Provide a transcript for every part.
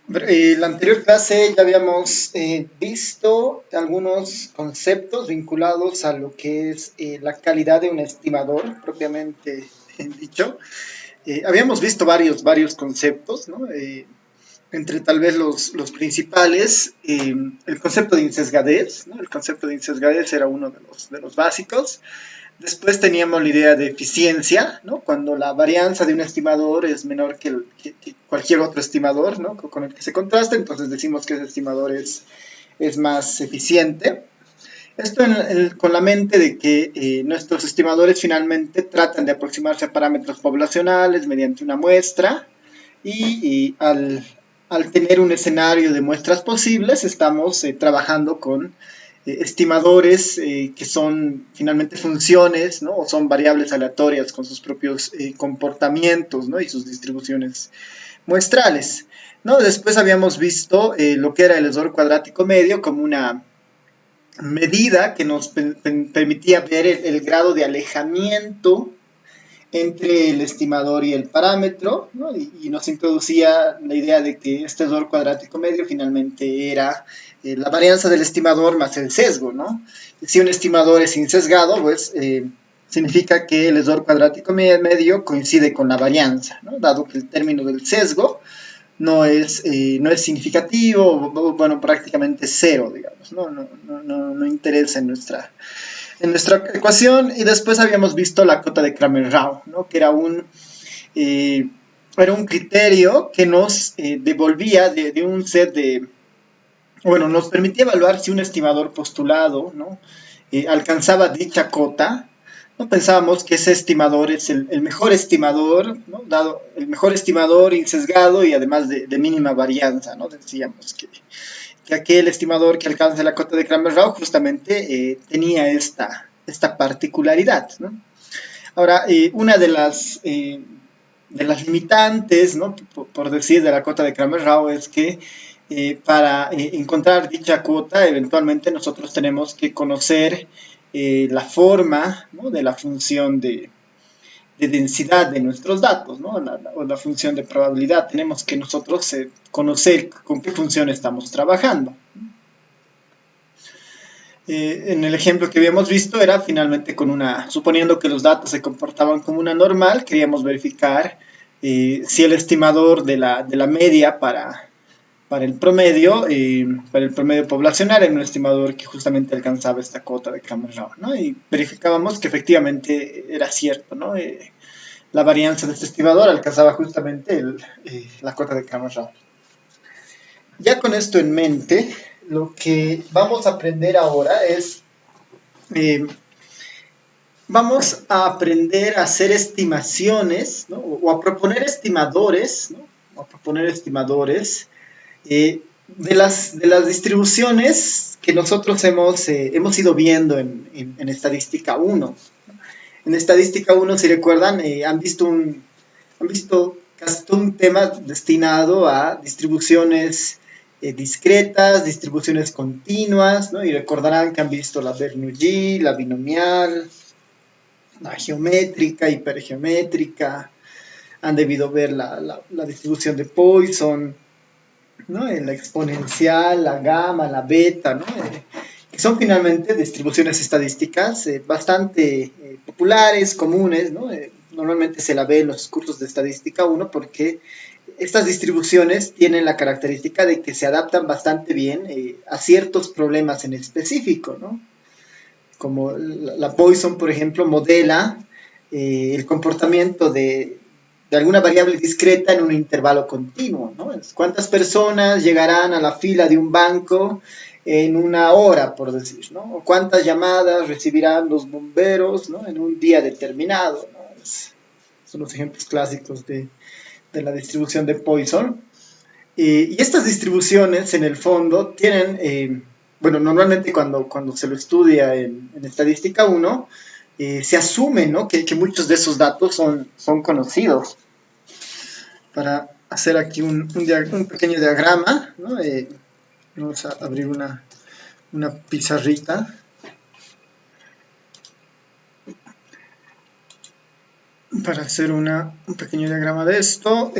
En la anterior clase ya habíamos visto algunos conceptos vinculados a lo que es la calidad de un estimador, propiamente dicho. Habíamos visto varios conceptos, ¿no? Entre tal vez los principales, el concepto de insesgadez, ¿no? El concepto de insesgadez era uno de los básicos. Después teníamos la idea de eficiencia, ¿no? Cuando la varianza de un estimador es menor que cualquier otro estimador, ¿no? Con el que se contrasta, entonces decimos que ese estimador es más eficiente. Esto con la mente de que nuestros estimadores finalmente tratan de aproximarse a parámetros poblacionales mediante una muestra y al tener un escenario de muestras posibles, estamos trabajando con estimadores que son finalmente funciones, ¿no? O son variables aleatorias con sus propios comportamientos, ¿no? Y sus distribuciones muestrales, ¿no? Después habíamos visto lo que era el error cuadrático medio como una medida que nos permitía ver el grado de alejamiento entre el estimador y el parámetro, ¿no? Y nos introducía la idea de que este error cuadrático medio finalmente era la varianza del estimador más el sesgo, ¿no? Si un estimador es insesgado, pues significa que el error cuadrático medio coincide con la varianza, ¿no? Dado que el término del sesgo no es significativo, bueno, prácticamente cero, digamos, no interesa en nuestra ecuación. Y después habíamos visto la cota de Kramer-Rao, ¿no? Que eh, era un criterio que nos devolvía de un set de, bueno, nos permitía evaluar si un estimador postulado, ¿no? Alcanzaba dicha cota. ¿No? Pensábamos que ese estimador es el mejor estimador, ¿no? Dado el mejor estimador insesgado y además de mínima varianza, ¿no? Decíamos que aquel estimador que alcanza la cota de Kramer-Rao justamente tenía esta particularidad, ¿no? Ahora, una de las limitantes, ¿no? Por decir, de la cota de Kramer-Rao es que para encontrar dicha cota, eventualmente nosotros tenemos que conocer la forma, ¿no? De la función de densidad de nuestros datos, ¿no? O la función de probabilidad. Tenemos que nosotros conocer con qué función estamos trabajando. En el ejemplo que habíamos visto era finalmente suponiendo que los datos se comportaban como una normal, queríamos verificar si el estimador de la media para el promedio poblacional era un estimador que justamente alcanzaba esta cota de Kramer-Rao, ¿no? Y verificábamos que efectivamente era cierto, ¿no? La varianza de este estimador alcanzaba justamente la cota de Kramer-Rao. Ya con esto en mente, lo que vamos a aprender ahora es eh, vamos a aprender a hacer estimaciones, ¿no? O a proponer estimadores, ¿no? O a proponer estimadores de las distribuciones que nosotros hemos ido viendo en Estadística 1. En Estadística 1, si recuerdan, han visto casi todo un tema destinado a distribuciones discretas, distribuciones continuas, ¿no? Y recordarán que han visto la Bernoulli, la binomial, la geométrica, hipergeométrica, han debido ver la distribución de Poisson, ¿no? La exponencial, la gamma, la beta, ¿no? Que son finalmente distribuciones estadísticas bastante populares, comunes, ¿no? Normalmente se la ve en los cursos de estadística 1 porque estas distribuciones tienen la característica de que se adaptan bastante bien a ciertos problemas en específico, ¿no? Como la Poisson, por ejemplo, modela el comportamiento de alguna variable discreta en un intervalo continuo, ¿no? ¿Cuántas personas llegarán a la fila de un banco en una hora, por decir, ¿no? O cuántas llamadas recibirán los bomberos, ¿no? En un día determinado, ¿no? Son los ejemplos clásicos de la distribución de Poisson. Y estas distribuciones, en el fondo, tienen, bueno, normalmente cuando se lo estudia en Estadística 1, se asume, ¿no? que muchos de esos datos son conocidos. Para hacer aquí un pequeño diagrama, ¿no? Vamos a abrir una pizarrita para hacer un pequeño diagrama de esto.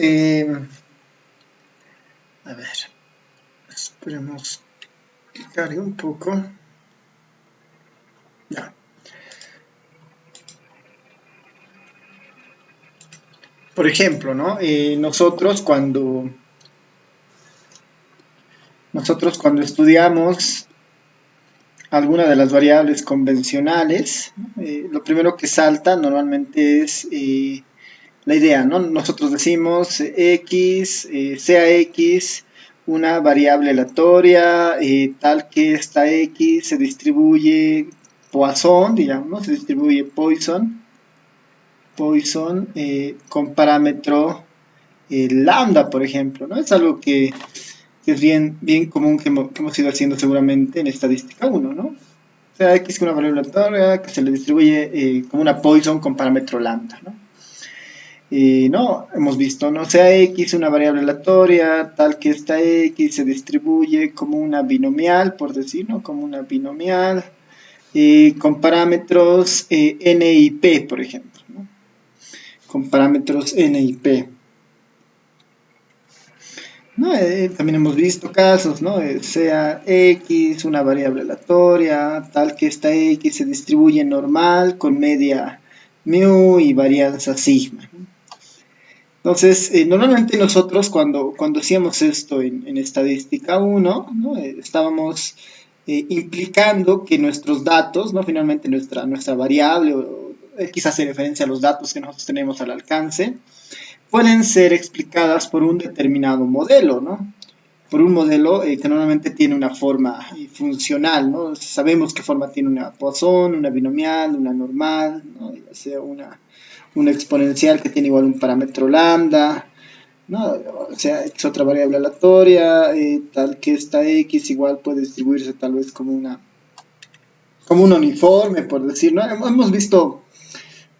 A ver, esperemos que cargue un poco. Ya. Por ejemplo, ¿no? Nosotros cuando estudiamos alguna de las variables convencionales, lo primero que salta normalmente es la idea, ¿no? Nosotros decimos x, sea x una variable aleatoria, tal que esta x se distribuye Poisson, digamos, ¿no? Se distribuye Poisson con parámetro lambda, por ejemplo, ¿no? Es algo que es bien común que hemos ido haciendo seguramente en estadística 1, ¿no? O sea, x es una variable aleatoria que se le distribuye como una Poisson con parámetro lambda, ¿no? No, hemos visto, no sea x una variable aleatoria, tal que esta x se distribuye como una binomial, por decir, ¿no? Como una binomial, con parámetros n y p, por ejemplo, ¿no? Con parámetros n y p. ¿No? También hemos visto casos, ¿no? Sea x una variable aleatoria, tal que esta x se distribuye normal con media mu y varianza sigma. Entonces, normalmente nosotros cuando hacíamos esto en estadística 1, ¿no? Estábamos implicando que nuestros datos, ¿no? Finalmente nuestra variable, x hace referencia a los datos que nosotros tenemos al alcance, pueden ser explicadas por un determinado modelo, ¿no? Por un modelo que normalmente tiene una forma funcional, ¿no? Sabemos qué forma tiene una Poisson, una binomial, una normal, ¿no? Ya sea una exponencial que tiene igual un parámetro lambda, ¿no? O sea, es otra variable aleatoria, tal que esta x igual puede distribuirse tal vez como un uniforme, por decir, ¿no? Hemos visto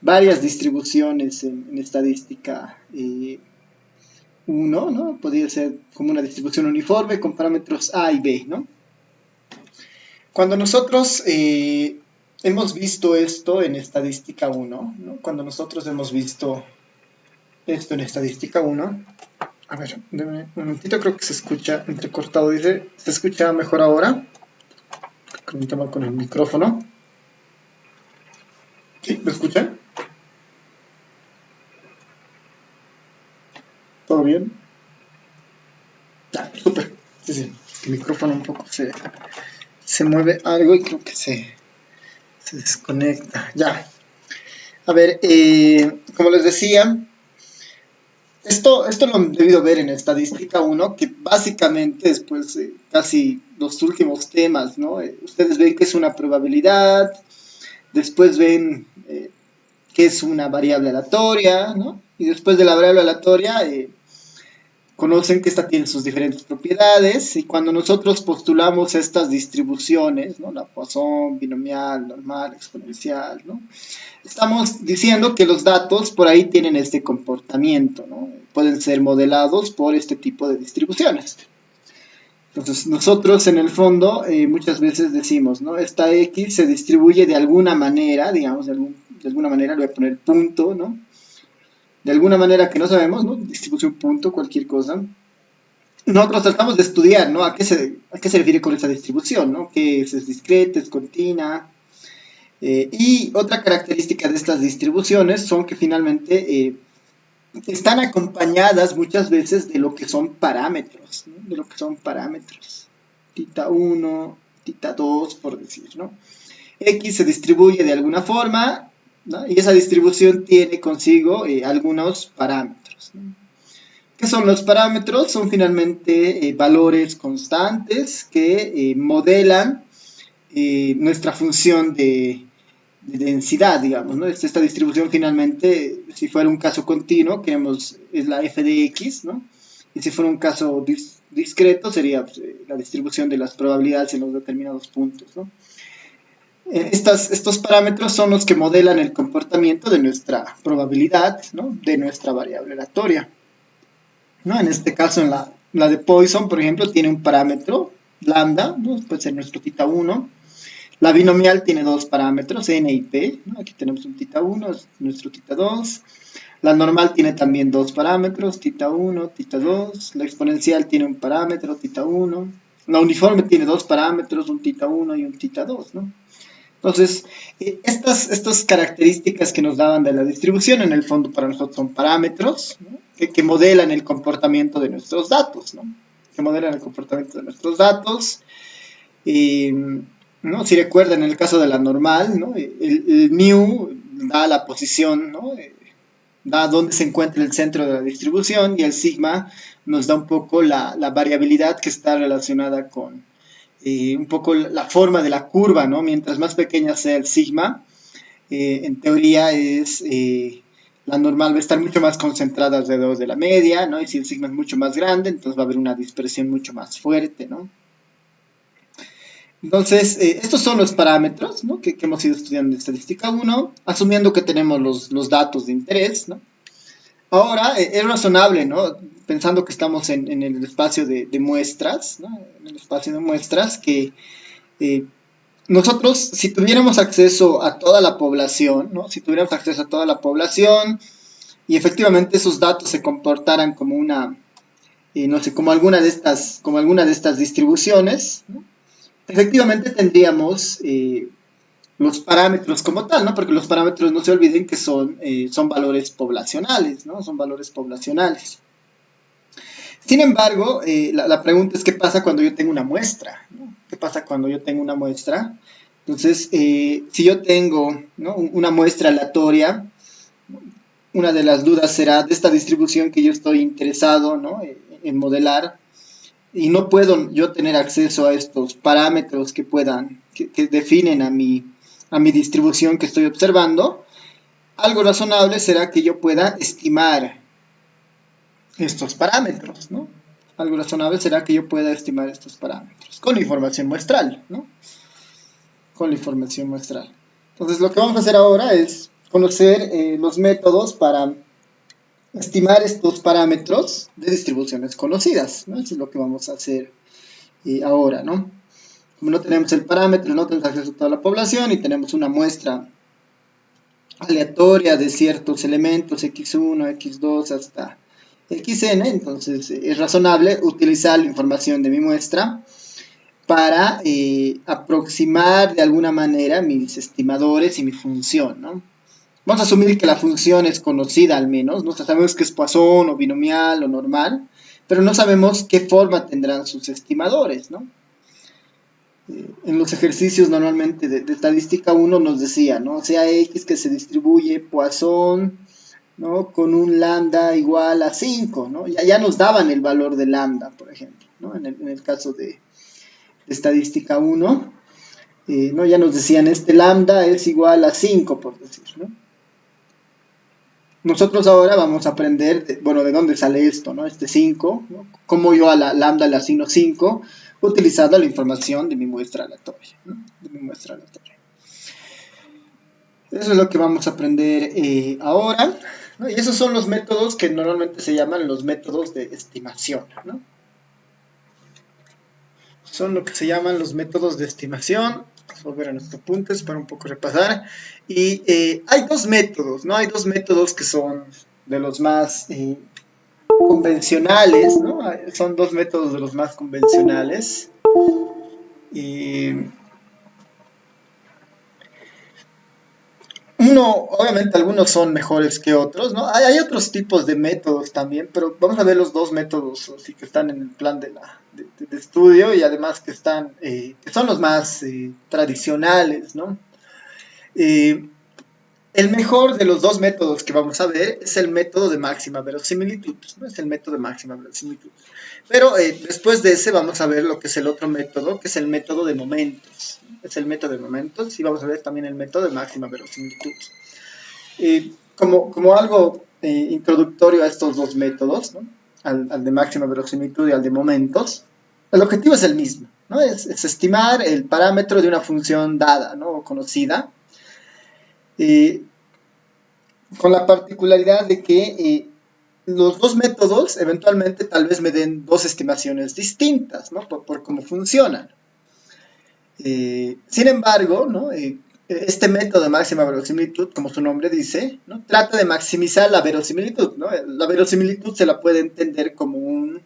varias distribuciones en estadística 1, ¿no? Podría ser como una distribución uniforme con parámetros A y B, ¿no? Cuando nosotros hemos visto esto en estadística 1, ¿no? Cuando nosotros hemos visto esto en estadística 1, a ver, un momentito, creo que se escucha entrecortado, dice, ¿se escucha mejor ahora? Permítame con el micrófono. ¿Sí? ¿Me escuchan? ¿Todo bien? Ah, súper. Sí, sí. El micrófono un poco se mueve algo y creo que se desconecta. Ya. A ver, como les decía, esto lo han debido ver en estadística 1, que básicamente después de casi los últimos temas, ¿no? Ustedes ven que es una probabilidad, después ven que es una variable aleatoria, ¿no? Y después de la variable aleatoria conocen que esta tiene sus diferentes propiedades y cuando nosotros postulamos estas distribuciones, ¿no? La Poisson, binomial, normal, exponencial, ¿no? Estamos diciendo que los datos por ahí tienen este comportamiento, ¿no? Pueden ser modelados por este tipo de distribuciones. Entonces, nosotros en el fondo muchas veces decimos, ¿no? Esta X se distribuye de alguna manera, digamos, de alguna manera, le voy a poner punto, ¿no? De alguna manera que no sabemos, ¿no? Distribución punto, cualquier cosa. Nosotros tratamos de estudiar, ¿no? ¿A qué se refiere con esa distribución, ¿no? Que es discreta, es continua. Y otra característica de estas distribuciones son que finalmente están acompañadas muchas veces de lo que son parámetros, ¿no? De lo que son parámetros. Tita 1, tita 2, por decir, ¿no? X se distribuye de alguna forma, ¿no? Y esa distribución tiene consigo algunos parámetros, ¿no? ¿Qué son los parámetros? Son finalmente valores constantes que modelan nuestra función de densidad, digamos, ¿no? Esta distribución finalmente, si fuera un caso continuo, es la f de x, ¿no? Y si fuera un caso discreto, sería pues, la distribución de las probabilidades en los determinados puntos, ¿no? Estos parámetros son los que modelan el comportamiento de nuestra probabilidad, ¿no? De nuestra variable aleatoria, ¿no? En este caso, en la de Poisson, por ejemplo, tiene un parámetro, lambda, ¿no? Puede ser nuestro tita 1. La binomial tiene dos parámetros, n y p, ¿no? Aquí tenemos un tita 1, nuestro tita 2. La normal tiene también dos parámetros, tita 1, tita 2. La exponencial tiene un parámetro, tita 1. La uniforme tiene dos parámetros, un tita 1 y un tita 2, ¿no? Entonces, estas características que nos daban de la distribución, en el fondo para nosotros son parámetros, ¿no? que modelan el comportamiento de nuestros datos, ¿no? Que modelan el comportamiento de nuestros datos. ¿No? Si recuerdan, en el caso de la normal, ¿no? el mu da la posición, ¿no? Da dónde se encuentra el centro de la distribución, y el sigma nos da un poco la variabilidad que está relacionada con un poco la forma de la curva, ¿no? Mientras más pequeña sea el sigma, en teoría la normal va a estar mucho más concentrada alrededor de la media, ¿no? Y si el sigma es mucho más grande, entonces va a haber una dispersión mucho más fuerte, ¿no? Entonces, estos son los parámetros, ¿no? que hemos ido estudiando en estadística 1, asumiendo que tenemos los datos de interés, ¿no? Ahora, es razonable, ¿no? Pensando que estamos en el espacio de muestras, ¿no? En el espacio de muestras, que eh, nosotros, si tuviéramos acceso a toda la población, ¿no? Si tuviéramos acceso a toda la población y efectivamente esos datos se comportaran como una, no sé, como alguna de estas distribuciones, ¿no? Efectivamente tendríamos los parámetros como tal, ¿no? Porque los parámetros, no se olviden que son valores poblacionales, ¿no? Son valores poblacionales. Sin embargo, la pregunta es: ¿qué pasa cuando yo tengo una muestra? ¿No? ¿Qué pasa cuando yo tengo una muestra? Entonces, si yo tengo, ¿no? una muestra aleatoria, una de las dudas será de esta distribución que yo estoy interesado, ¿no? en modelar, y no puedo yo tener acceso a estos parámetros que definen a mi distribución que estoy observando. Algo razonable será que yo pueda estimar estos parámetros, ¿no? Algo razonable será que yo pueda estimar estos parámetros con la información muestral, ¿no? Con la información muestral. Entonces, lo que vamos a hacer ahora es conocer los métodos para estimar estos parámetros de distribuciones conocidas, ¿no? Eso es lo que vamos a hacer ahora, ¿no? Como no tenemos el parámetro, no tenemos acceso a toda la población y tenemos una muestra aleatoria de ciertos elementos, x1, x2 hasta xn, entonces es razonable utilizar la información de mi muestra para aproximar de alguna manera mis estimadores y mi función, ¿no? Vamos a asumir que la función es conocida al menos, ¿no? O sea, sabemos que es Poisson o binomial o normal, pero no sabemos qué forma tendrán sus estimadores, ¿no? En los ejercicios normalmente de estadística 1 nos decía, ¿no? Sea X que se distribuye Poisson, ¿no? Con un lambda igual a 5, ¿no? Ya nos daban el valor de lambda, por ejemplo, ¿no? En el caso de estadística 1, ¿no? Ya nos decían, este lambda es igual a 5, por decir, ¿no? Nosotros ahora vamos a aprender, bueno, de dónde sale esto, ¿no? Este 5, ¿no? Cómo yo a la lambda le asigno 5, utilizando la información de mi muestra aleatoria, ¿no? De mi muestra aleatoria. Eso es lo que vamos a aprender ahora, ¿no? Y esos son los métodos que normalmente se llaman los métodos de estimación, ¿no? Son lo que se llaman los métodos de estimación. Vamos a volver a nuestros apuntes para un poco repasar. Y hay dos métodos, ¿no? Hay dos métodos que son de los más convencionales, ¿no? Son dos métodos de los más convencionales. Obviamente algunos son mejores que otros, ¿no? Hay otros tipos de métodos también, pero vamos a ver los dos métodos así, que están en el plan de estudio, y además que son los más tradicionales, ¿no? El mejor de los dos métodos que vamos a ver es el método de máxima verosimilitud, ¿no? Es el método de máxima verosimilitud. Pero después de ese vamos a ver lo que es el otro método, que es el método de momentos. Es el método de momentos, y vamos a ver también el método de máxima verosimilitud. Como algo introductorio a estos dos métodos, ¿no? al de máxima verosimilitud y al de momentos, el objetivo es el mismo, ¿no? Es estimar el parámetro de una función dada, ¿no? O conocida, con la particularidad de que los dos métodos eventualmente tal vez me den dos estimaciones distintas, ¿no? por cómo funcionan. Sin embargo, ¿no? Este método de máxima verosimilitud, como su nombre dice, ¿no? Trata de maximizar la verosimilitud, ¿no? La verosimilitud se la puede entender como un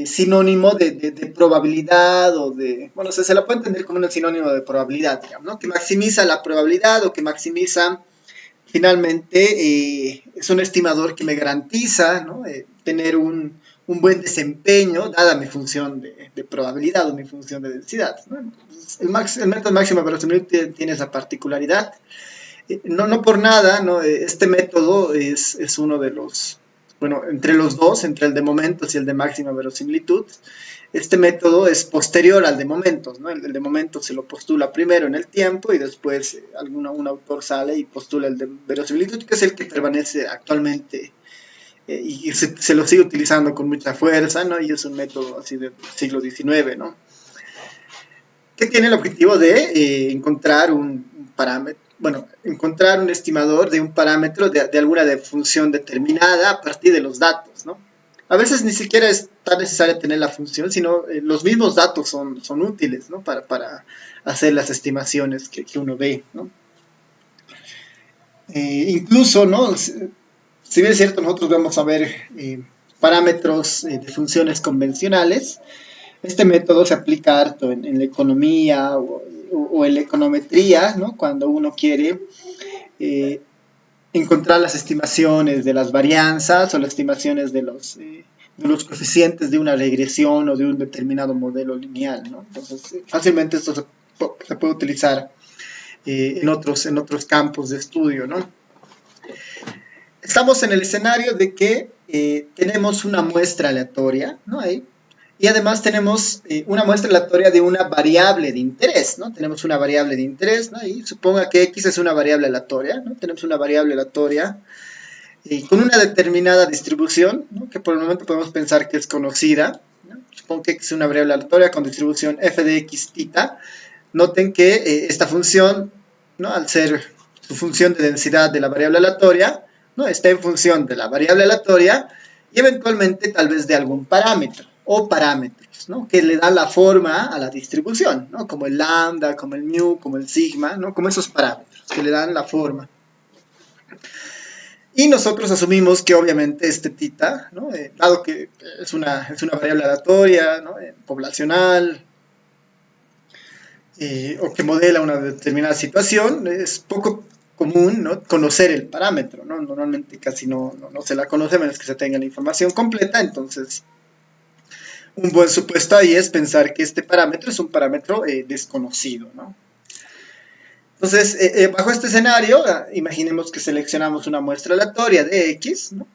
sinónimo de probabilidad o de, bueno, se la puede entender como un sinónimo de probabilidad, digamos, ¿no? Que maximiza la probabilidad o que maximiza, finalmente, es un estimador que me garantiza, ¿no? Tener un buen desempeño dada mi función de probabilidad o mi función de densidad, ¿no? El método máximo verosimilitud tiene esa particularidad. No por nada, ¿no? Este método es uno de los, bueno, entre los dos, entre el de momentos y el de máxima verosimilitud, este método es posterior al de momentos, ¿no? El de momentos se lo postula primero en el tiempo y después un autor sale y postula el de verosimilitud, que es el que permanece actualmente y se lo sigue utilizando con mucha fuerza, ¿no? Y es un método así del siglo XIX, ¿no? Que tiene el objetivo de encontrar un parámetro, bueno, encontrar un estimador de un parámetro de alguna función determinada a partir de los datos, ¿no? A veces ni siquiera es tan necesario tener la función, sino los mismos datos son útiles, ¿no? Para hacer las estimaciones que uno ve, ¿no? Incluso, ¿no? Si bien es cierto, nosotros vamos a ver parámetros de funciones convencionales, este método se aplica harto en la economía o en la econometría, ¿no? Cuando uno quiere eh, encontrar las estimaciones de las varianzas o las estimaciones de los coeficientes de una regresión o de un determinado modelo lineal, ¿no? Entonces, fácilmente esto se puede utilizar en otros campos de estudio, ¿no? Estamos en el escenario de que tenemos una muestra aleatoria, ¿no? Ahí, y además tenemos una muestra aleatoria de una variable de interés, ¿no? Tenemos una variable de interés, ¿no? Y suponga que X es una variable aleatoria, ¿no? Tenemos una variable aleatoria con una determinada distribución, ¿no? Que por el momento podemos pensar que es conocida, ¿no? Supongo que X es una variable aleatoria con distribución f de x tita. Noten que esta función, ¿no? Al ser su función de densidad de la variable aleatoria, ¿no? Está en función de la variable aleatoria y eventualmente tal vez de algún parámetro o parámetros, ¿no? Que le dan la forma a la distribución, ¿no? Como el lambda, como el mu, como el sigma, ¿no? Como esos parámetros que le dan la forma. Y nosotros asumimos que obviamente este tita, ¿no? Dado que es una variable aleatoria, ¿no? Poblacional, o que modela una determinada situación, es poco común, ¿no? Conocer el parámetro, ¿no? Normalmente casi no se la conoce a menos que se tenga la información completa, entonces un buen supuesto ahí es pensar que este parámetro es un parámetro desconocido, ¿no? Entonces, bajo este escenario, imaginemos que seleccionamos una muestra aleatoria de X, ¿no?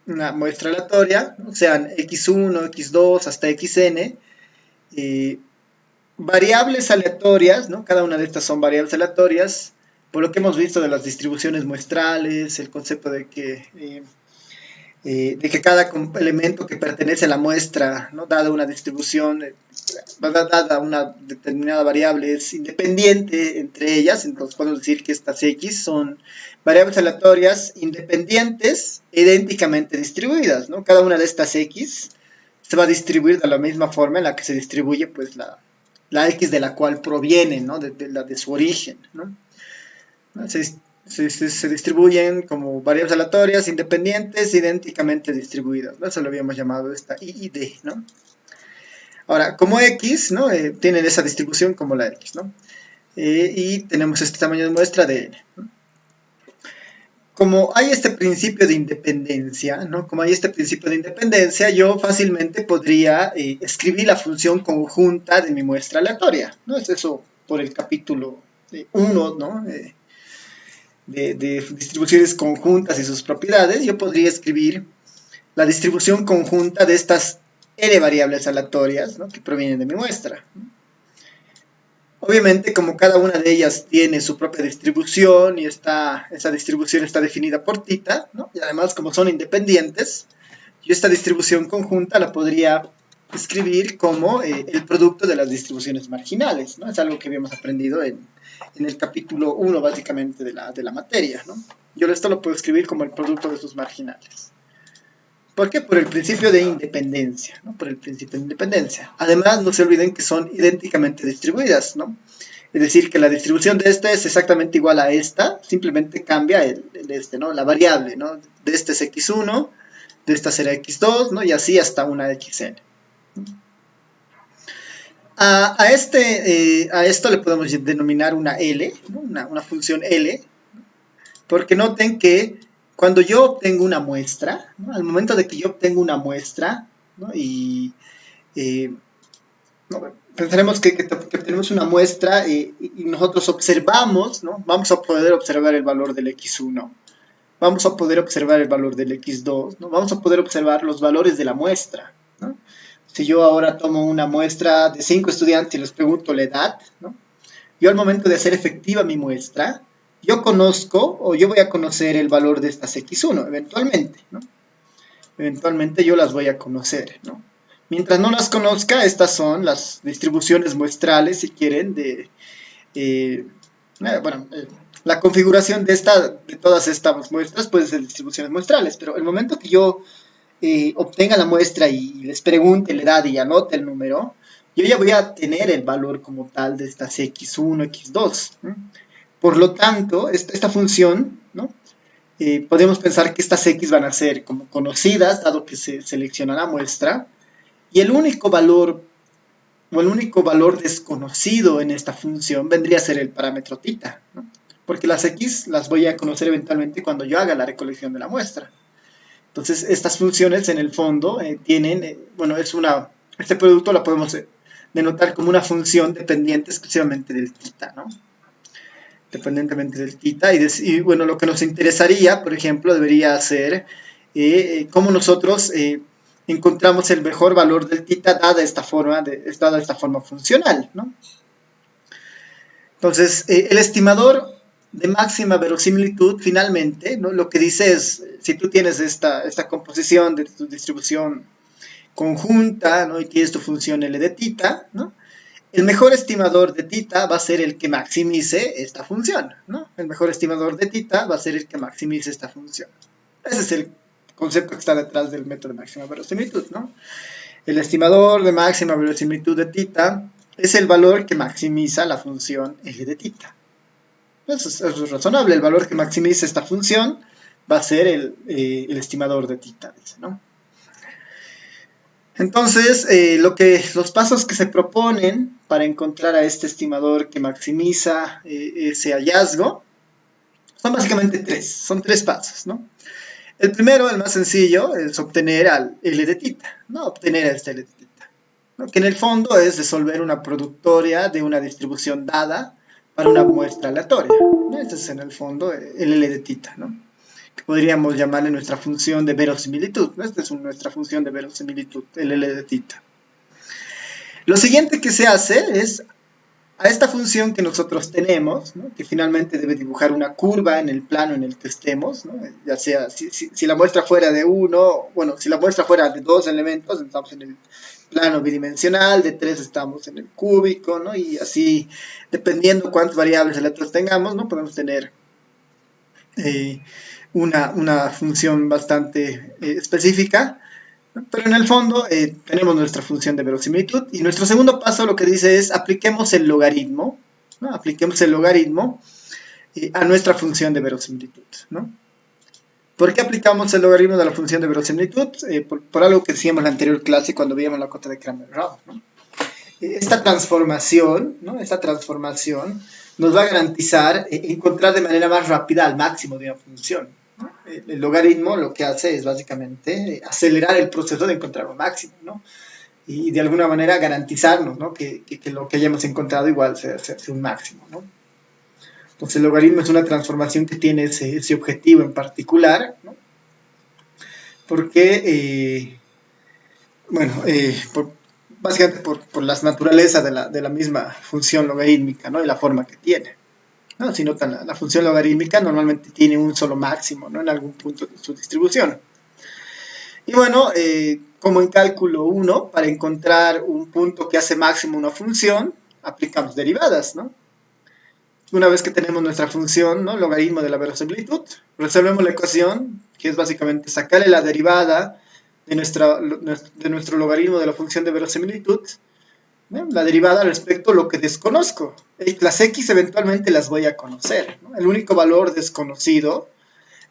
Una muestra aleatoria, ¿no? Sean X1, X2 hasta Xn, variables aleatorias, ¿no? Cada una de estas son variables aleatorias, por lo que hemos visto de las distribuciones muestrales, el concepto de que cada elemento que pertenece a la muestra, ¿no? Dada una distribución, dada una determinada variable, es independiente entre ellas, entonces podemos decir que estas X son variables aleatorias independientes e idénticamente distribuidas, ¿no? Cada una de estas X se va a distribuir de la misma forma en la que se distribuye pues la X de la cual proviene, ¿no? de su origen, ¿no? Se distribuyen como variables aleatorias, independientes, idénticamente distribuidas, ¿no? Eso lo habíamos llamado esta I y D, ¿no? Ahora, como X, ¿no? Tienen esa distribución como la X, ¿no? Y tenemos este tamaño de muestra de N, ¿no? Como hay este principio de independencia, ¿no? Como hay este principio de independencia, yo fácilmente podría escribir la función conjunta de mi muestra aleatoria, ¿no? Es eso por el capítulo 1, ¿no? De distribuciones conjuntas y sus propiedades, yo podría escribir la distribución conjunta de estas n variables aleatorias, ¿no? Que provienen de mi muestra. Obviamente, como cada una de ellas tiene su propia distribución y esa distribución está definida por tita, ¿no? Y además, como son independientes, yo esta distribución conjunta la podría escribir como el producto de las distribuciones marginales, ¿no? Es algo que habíamos aprendido en el capítulo 1, básicamente, de la materia, ¿no? Yo esto lo puedo escribir como el producto de sus marginales. ¿Por qué? Por el principio de independencia, ¿no? Por el principio de independencia. Además, no se olviden que son idénticamente distribuidas, ¿no? Es decir, que la distribución de esta es exactamente igual a esta, simplemente cambia ¿no? La variable, ¿no? De este es x1, de esta será x2, ¿no? Y así hasta una xn. A esto le podemos denominar una L, ¿no? una función L, porque noten que cuando yo obtengo una muestra, ¿no? Al momento de que yo obtengo una muestra, ¿no? ¿no? Pensaremos que tenemos una muestra y nosotros observamos, ¿no? Vamos a poder observar el valor del x1, vamos a poder observar el valor del x2, ¿no? Vamos a poder observar los valores de la muestra, ¿no? Si yo ahora tomo una muestra de 5 estudiantes y les pregunto la edad, ¿no? Yo al momento de hacer efectiva mi muestra, yo conozco o yo voy a conocer el valor de estas x1 eventualmente, ¿no? Eventualmente yo las voy a conocer, ¿no? Mientras no las conozca, estas son las distribuciones muestrales, si quieren, la configuración de todas estas muestras puede ser distribuciones muestrales, pero el momento que yo obtenga la muestra y les pregunte la edad y anote el número, yo ya voy a tener el valor como tal de estas x1, x2. ¿No? Por lo tanto, esta función, ¿no? Podemos pensar que estas x van a ser como conocidas, dado que se selecciona la muestra, y el único valor desconocido en esta función vendría a ser el parámetro θ, ¿no? Porque las x las voy a conocer eventualmente cuando yo haga la recolección de la muestra. Entonces, estas funciones en el fondo tienen, este producto lo podemos denotar como una función dependiente exclusivamente del θ, ¿no? Dependientemente del θ, y bueno, lo que nos interesaría, por ejemplo, debería ser cómo nosotros encontramos el mejor valor del θ dada esta forma funcional, ¿no? Entonces, el estimador de máxima verosimilitud, finalmente, ¿no? Lo que dice es, si tú tienes esta composición de tu distribución conjunta, ¿no? Y tienes tu función L de θ, ¿no? El mejor estimador de θ va a ser el que maximice esta función, ¿no? El mejor estimador de θ va a ser el que maximice esta función. Ese es el concepto que está detrás del método de máxima verosimilitud, ¿no? El estimador de máxima verosimilitud de θ es el valor que maximiza la función L de θ. Eso es razonable. El valor que maximiza esta función va a ser el estimador de θ, ¿no? Entonces, los pasos que se proponen para encontrar a este estimador que maximiza ese hallazgo son básicamente tres pasos, ¿no? El primero, el más sencillo, es obtener al L de θ, ¿no? Obtener a este L de θ, ¿no? Que en el fondo es resolver una productoria de una distribución dada para una muestra aleatoria, ¿no? Este es en el fondo el L de θ, ¿no? Que podríamos llamarle nuestra función de verosimilitud, ¿no? Esta es nuestra función de verosimilitud, el L de θ. Lo siguiente que se hace es, a esta función que nosotros tenemos, ¿no? Que finalmente debe dibujar una curva en el plano en el que estemos, ¿no? Ya sea, si la muestra fuera de si la muestra fuera de 2 elementos, estamos en el plano bidimensional, de 3 estamos en el cúbico, ¿no? Y así, dependiendo cuántas variables aleatorias tengamos, ¿no? Podemos tener una función bastante específica, pero en el fondo tenemos nuestra función de verosimilitud, y nuestro segundo paso lo que dice es apliquemos el logaritmo, ¿no? Apliquemos el logaritmo a nuestra función de verosimilitud, ¿no? ¿Por qué aplicamos el logaritmo de la función de verosimilitud? Por algo que decíamos en la anterior clase cuando veíamos la cota de Cramer-Rao, ¿no? Esta transformación, ¿no? Esta transformación nos va a garantizar encontrar de manera más rápida al máximo de una función, ¿no? El logaritmo lo que hace es básicamente acelerar el proceso de encontrar un máximo, ¿no? Y de alguna manera garantizarnos, ¿no? que lo que hayamos encontrado igual sea un máximo, ¿no? Entonces el logaritmo es una transformación que tiene ese objetivo en particular, ¿no? Porque, básicamente por la naturaleza de la misma función logarítmica, ¿no? Y la forma que tiene, ¿no? Si notan, la función logarítmica normalmente tiene un solo máximo, ¿no? En algún punto de su distribución. Y bueno, como en cálculo 1, para encontrar un punto que hace máximo una función, aplicamos derivadas, ¿no? Una vez que tenemos nuestra función, ¿no? Logaritmo de la verosimilitud, resolvemos la ecuación, que es básicamente sacarle la derivada de nuestro logaritmo de la función de verosimilitud, ¿no? La derivada respecto a lo que desconozco. Las x eventualmente las voy a conocer, ¿no? El único valor desconocido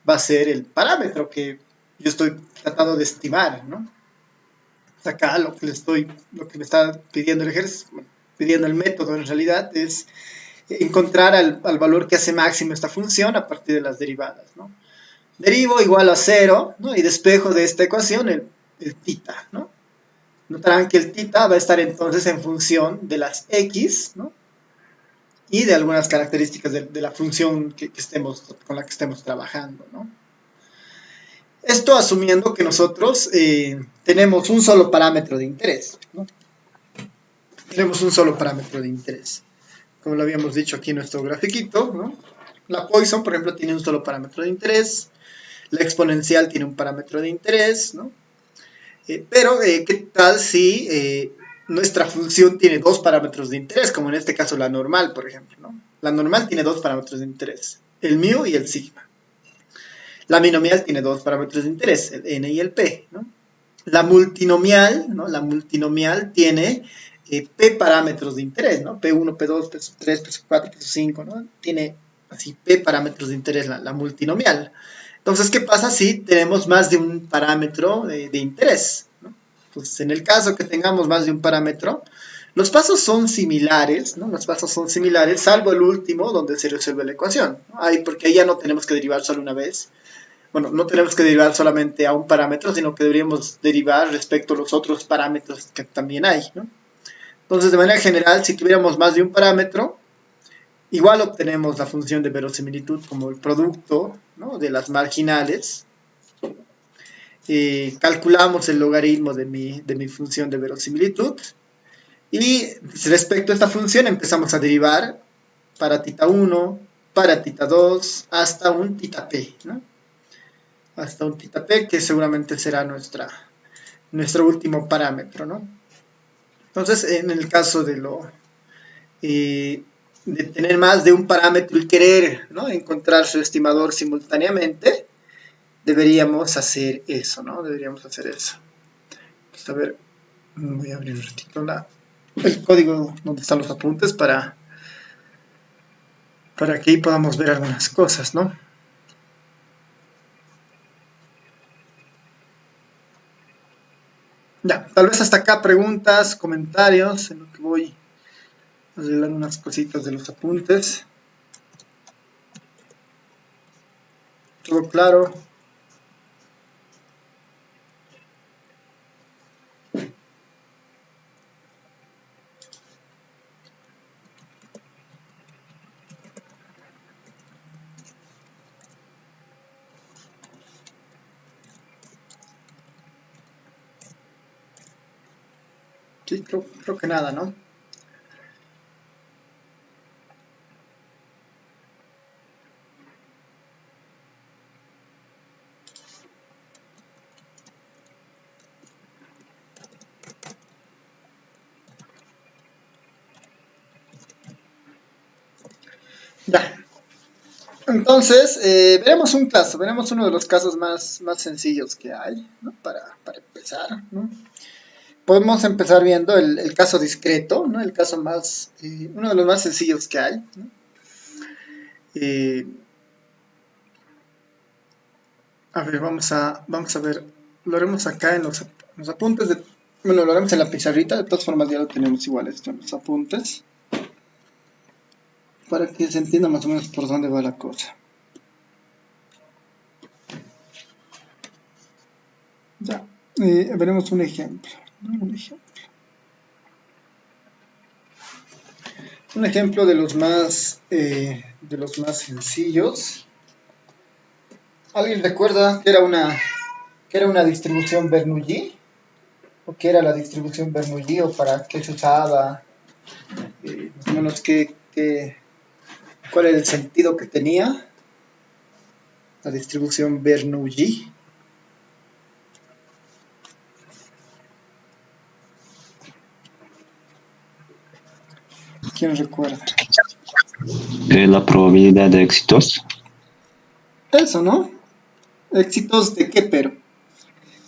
va a ser el parámetro que yo estoy tratando de estimar, ¿no? Acá lo que me está pidiendo el ejercicio, pidiendo el método en realidad es encontrar al valor que hace máximo esta función a partir de las derivadas, ¿no? Derivo igual a 0, ¿no? Y despejo de esta ecuación el θ, ¿no? Notarán que el θ va a estar entonces en función de las x, ¿no? Y de algunas características de la función con la que estemos trabajando, ¿no? Esto asumiendo que nosotros tenemos un solo parámetro de interés, ¿no? Tenemos un solo parámetro de interés. Como lo habíamos dicho aquí en nuestro grafiquito, ¿no? La Poisson, por ejemplo, tiene un solo parámetro de interés. La exponencial tiene un parámetro de interés, ¿no? Pero, ¿qué tal si nuestra función tiene dos parámetros de interés? Como en este caso la normal, por ejemplo, ¿no? La normal tiene dos parámetros de interés, el mu y el sigma. La binomial tiene dos parámetros de interés, el n y el p, ¿no? La multinomial, ¿no? La multinomial tiene p parámetros de interés, ¿no? P1, P2, P3, P4, P5, ¿no? Tiene así p parámetros de interés la multinomial. Entonces, ¿qué pasa si tenemos más de un parámetro de interés, ¿no? Pues en el caso que tengamos más de un parámetro, los pasos son similares, ¿no? Los pasos son similares, salvo el último, donde se resuelve la ecuación, ¿no? Porque ahí ya no tenemos que derivar solo una vez. Bueno, no tenemos que derivar solamente a un parámetro, sino que deberíamos derivar respecto a los otros parámetros que también hay, ¿no? Entonces, de manera general, si tuviéramos más de un parámetro, igual obtenemos la función de verosimilitud como el producto, ¿no? De las marginales. Calculamos el logaritmo de mi función de verosimilitud. Y respecto a esta función empezamos a derivar para θ1, para θ2, hasta un θp, ¿no? Hasta un θp, que seguramente será nuestro último parámetro, ¿no? Entonces, en el caso de tener más de un parámetro y querer, ¿no? Encontrar su estimador simultáneamente, deberíamos hacer eso, ¿no? Deberíamos hacer eso. Pues a ver, voy a abrir un ratito el código donde están los apuntes para que ahí podamos ver algunas cosas, ¿no? Ya, tal vez hasta acá preguntas, comentarios, en lo que voy a arreglar unas cositas de los apuntes. ¿Todo claro? Sí, creo que nada, ¿no? Ya. Entonces, veremos un caso, veremos uno de los casos más sencillos que hay, ¿no? Para empezar, ¿no? Podemos empezar viendo el caso discreto, ¿no? El caso uno de los más sencillos que hay, ¿no? A ver, vamos a ver, lo haremos acá en los apuntes, bueno, lo haremos en la pizarrita, de todas formas ya lo tenemos igual esto en los apuntes, para que se entienda más o menos por dónde va la cosa. Ya, veremos un ejemplo, ¿no? Un ejemplo de los más sencillos. ¿Alguien recuerda que era una distribución Bernoulli? ¿O qué era la distribución Bernoulli? ¿O para qué se usaba? Más o menos cuál era el sentido que tenía la distribución Bernoulli. ¿Quién recuerda? La probabilidad de éxitos. Eso, ¿no? ¿Éxitos de qué, pero?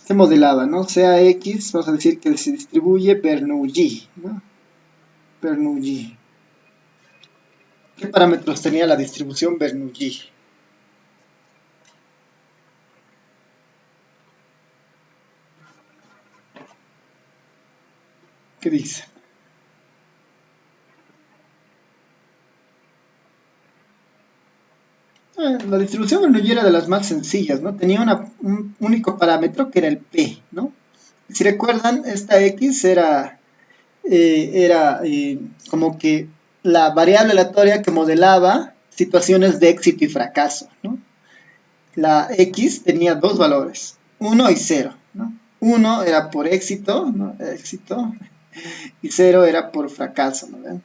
Se modelaba, ¿no? Sea X, vamos a decir que se distribuye Bernoulli, ¿no? Bernoulli. ¿Qué parámetros tenía la distribución Bernoulli? ¿Qué dice? La distribución Bernoulli era de las más sencillas, ¿no? Tenía un único parámetro que era el P, ¿no? Si recuerdan, esta X era como que la variable aleatoria que modelaba situaciones de éxito y fracaso, ¿no? La X tenía dos valores, 1 y 0, ¿no? 1 era por éxito, ¿no? Éxito, y 0 era por fracaso, ¿no?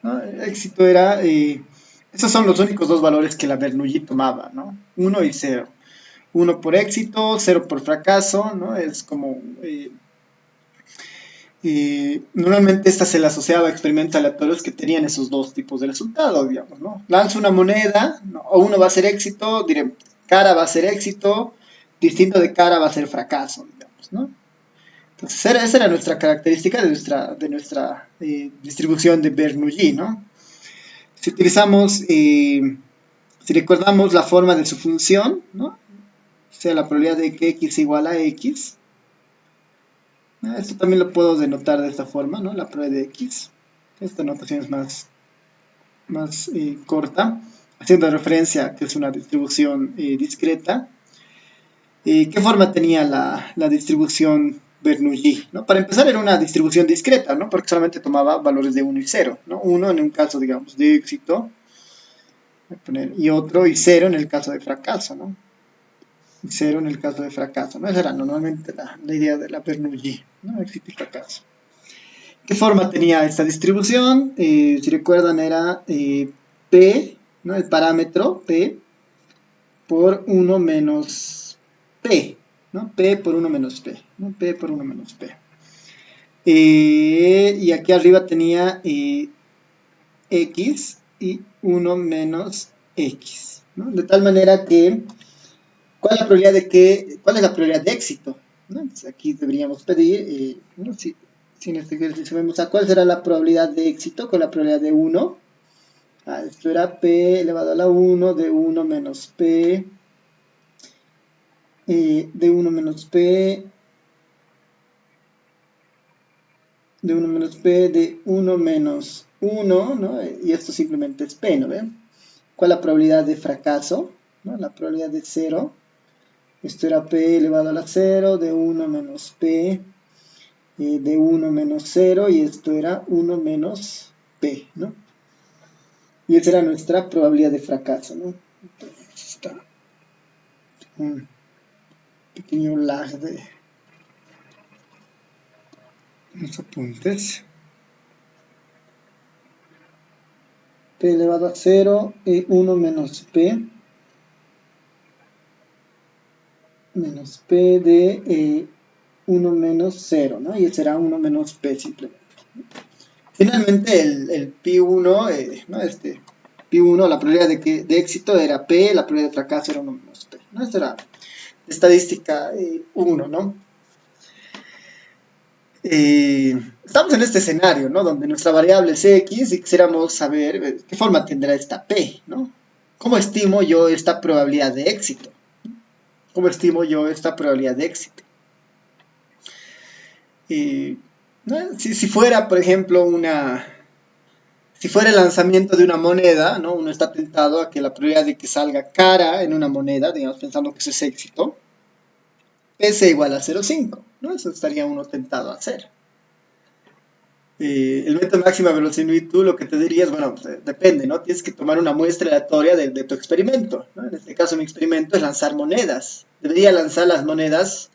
¿No? Éxito era, esos son los únicos dos valores que la Bernoulli tomaba, ¿no? 1 y 0. 1 por éxito, 0 por fracaso, ¿no? Es como, normalmente esta se le asociaba a experimentos aleatorios que tenían esos dos tipos de resultados, digamos, ¿no? Lanzo una moneda, ¿no? O uno va a ser éxito, diré, cara va a ser éxito, distinto de cara va a ser fracaso, digamos, ¿no? Entonces, esa era nuestra característica de nuestra distribución de Bernoulli, ¿no? Si utilizamos, si recordamos la forma de su función, ¿no? O sea, la probabilidad de que x igual a x, ¿no? Esto también lo puedo denotar de esta forma, ¿no? La probabilidad de x. Esta notación es más corta, haciendo referencia a que es una distribución discreta. ¿Qué forma tenía la distribución Bernoulli? ¿No? Para empezar era una distribución discreta, ¿no? Porque solamente tomaba valores de 1 y 0, ¿no? 1 en un caso, digamos, de éxito, y otro y 0 en el caso de fracaso, ¿no? Y 0 en el caso de fracaso, ¿no? Esa era normalmente la idea de la Bernoulli, ¿no? Éxito y fracaso. ¿Qué forma tenía esta distribución? Si recuerdan era P, ¿no? El parámetro P por 1 menos P, ¿no? P por 1 menos P, ¿no? P por 1 menos P. Y aquí arriba tenía X y 1 menos X, ¿no? De tal manera que, ¿cuál es la probabilidad de éxito? ¿No? Entonces aquí deberíamos pedir, ¿no? Si en este ejercicio vemos a cuál será la probabilidad de éxito con la probabilidad de 1. Esto era P elevado a la 1 de 1 menos P de 1 menos P de 1 menos P de 1 menos 1, ¿no? Y esto simplemente es P, ¿no ven? ¿Cuál es la probabilidad de fracaso? ¿No? La probabilidad de 0. Esto era P elevado a la 0 de 1 menos P de 1 menos 0 y esto era 1 menos P, ¿no? Y esa era nuestra probabilidad de fracaso, ¿no? Entonces está un pequeño lag de los apuntes. P elevado a 0 y 1 menos P de 1 menos 0, ¿no? Y ese será 1 menos P simplemente. Finalmente el P1, ¿no? P1, la probabilidad de éxito era P, la probabilidad de fracaso era 1 menos P, ¿no? Esta era estadística 1, ¿no? Estamos en este escenario, ¿no? Donde nuestra variable es X y quisiéramos saber qué forma tendrá esta P, ¿no? ¿Cómo estimo yo esta probabilidad de éxito? ¿Cómo estimo yo esta probabilidad de éxito? ¿No? Si fuera, por ejemplo, si fuera el lanzamiento de una moneda, ¿no? Uno está tentado a que la probabilidad de que salga cara en una moneda, digamos, pensando que eso es éxito, S igual a 0,5, ¿no? Eso estaría uno tentado a hacer. El método de máxima verosimilitud lo que te diría es, bueno, pues, depende, ¿no? Tienes que tomar una muestra aleatoria de tu experimento, ¿no? En este caso mi experimento es lanzar monedas. Debería lanzar las monedas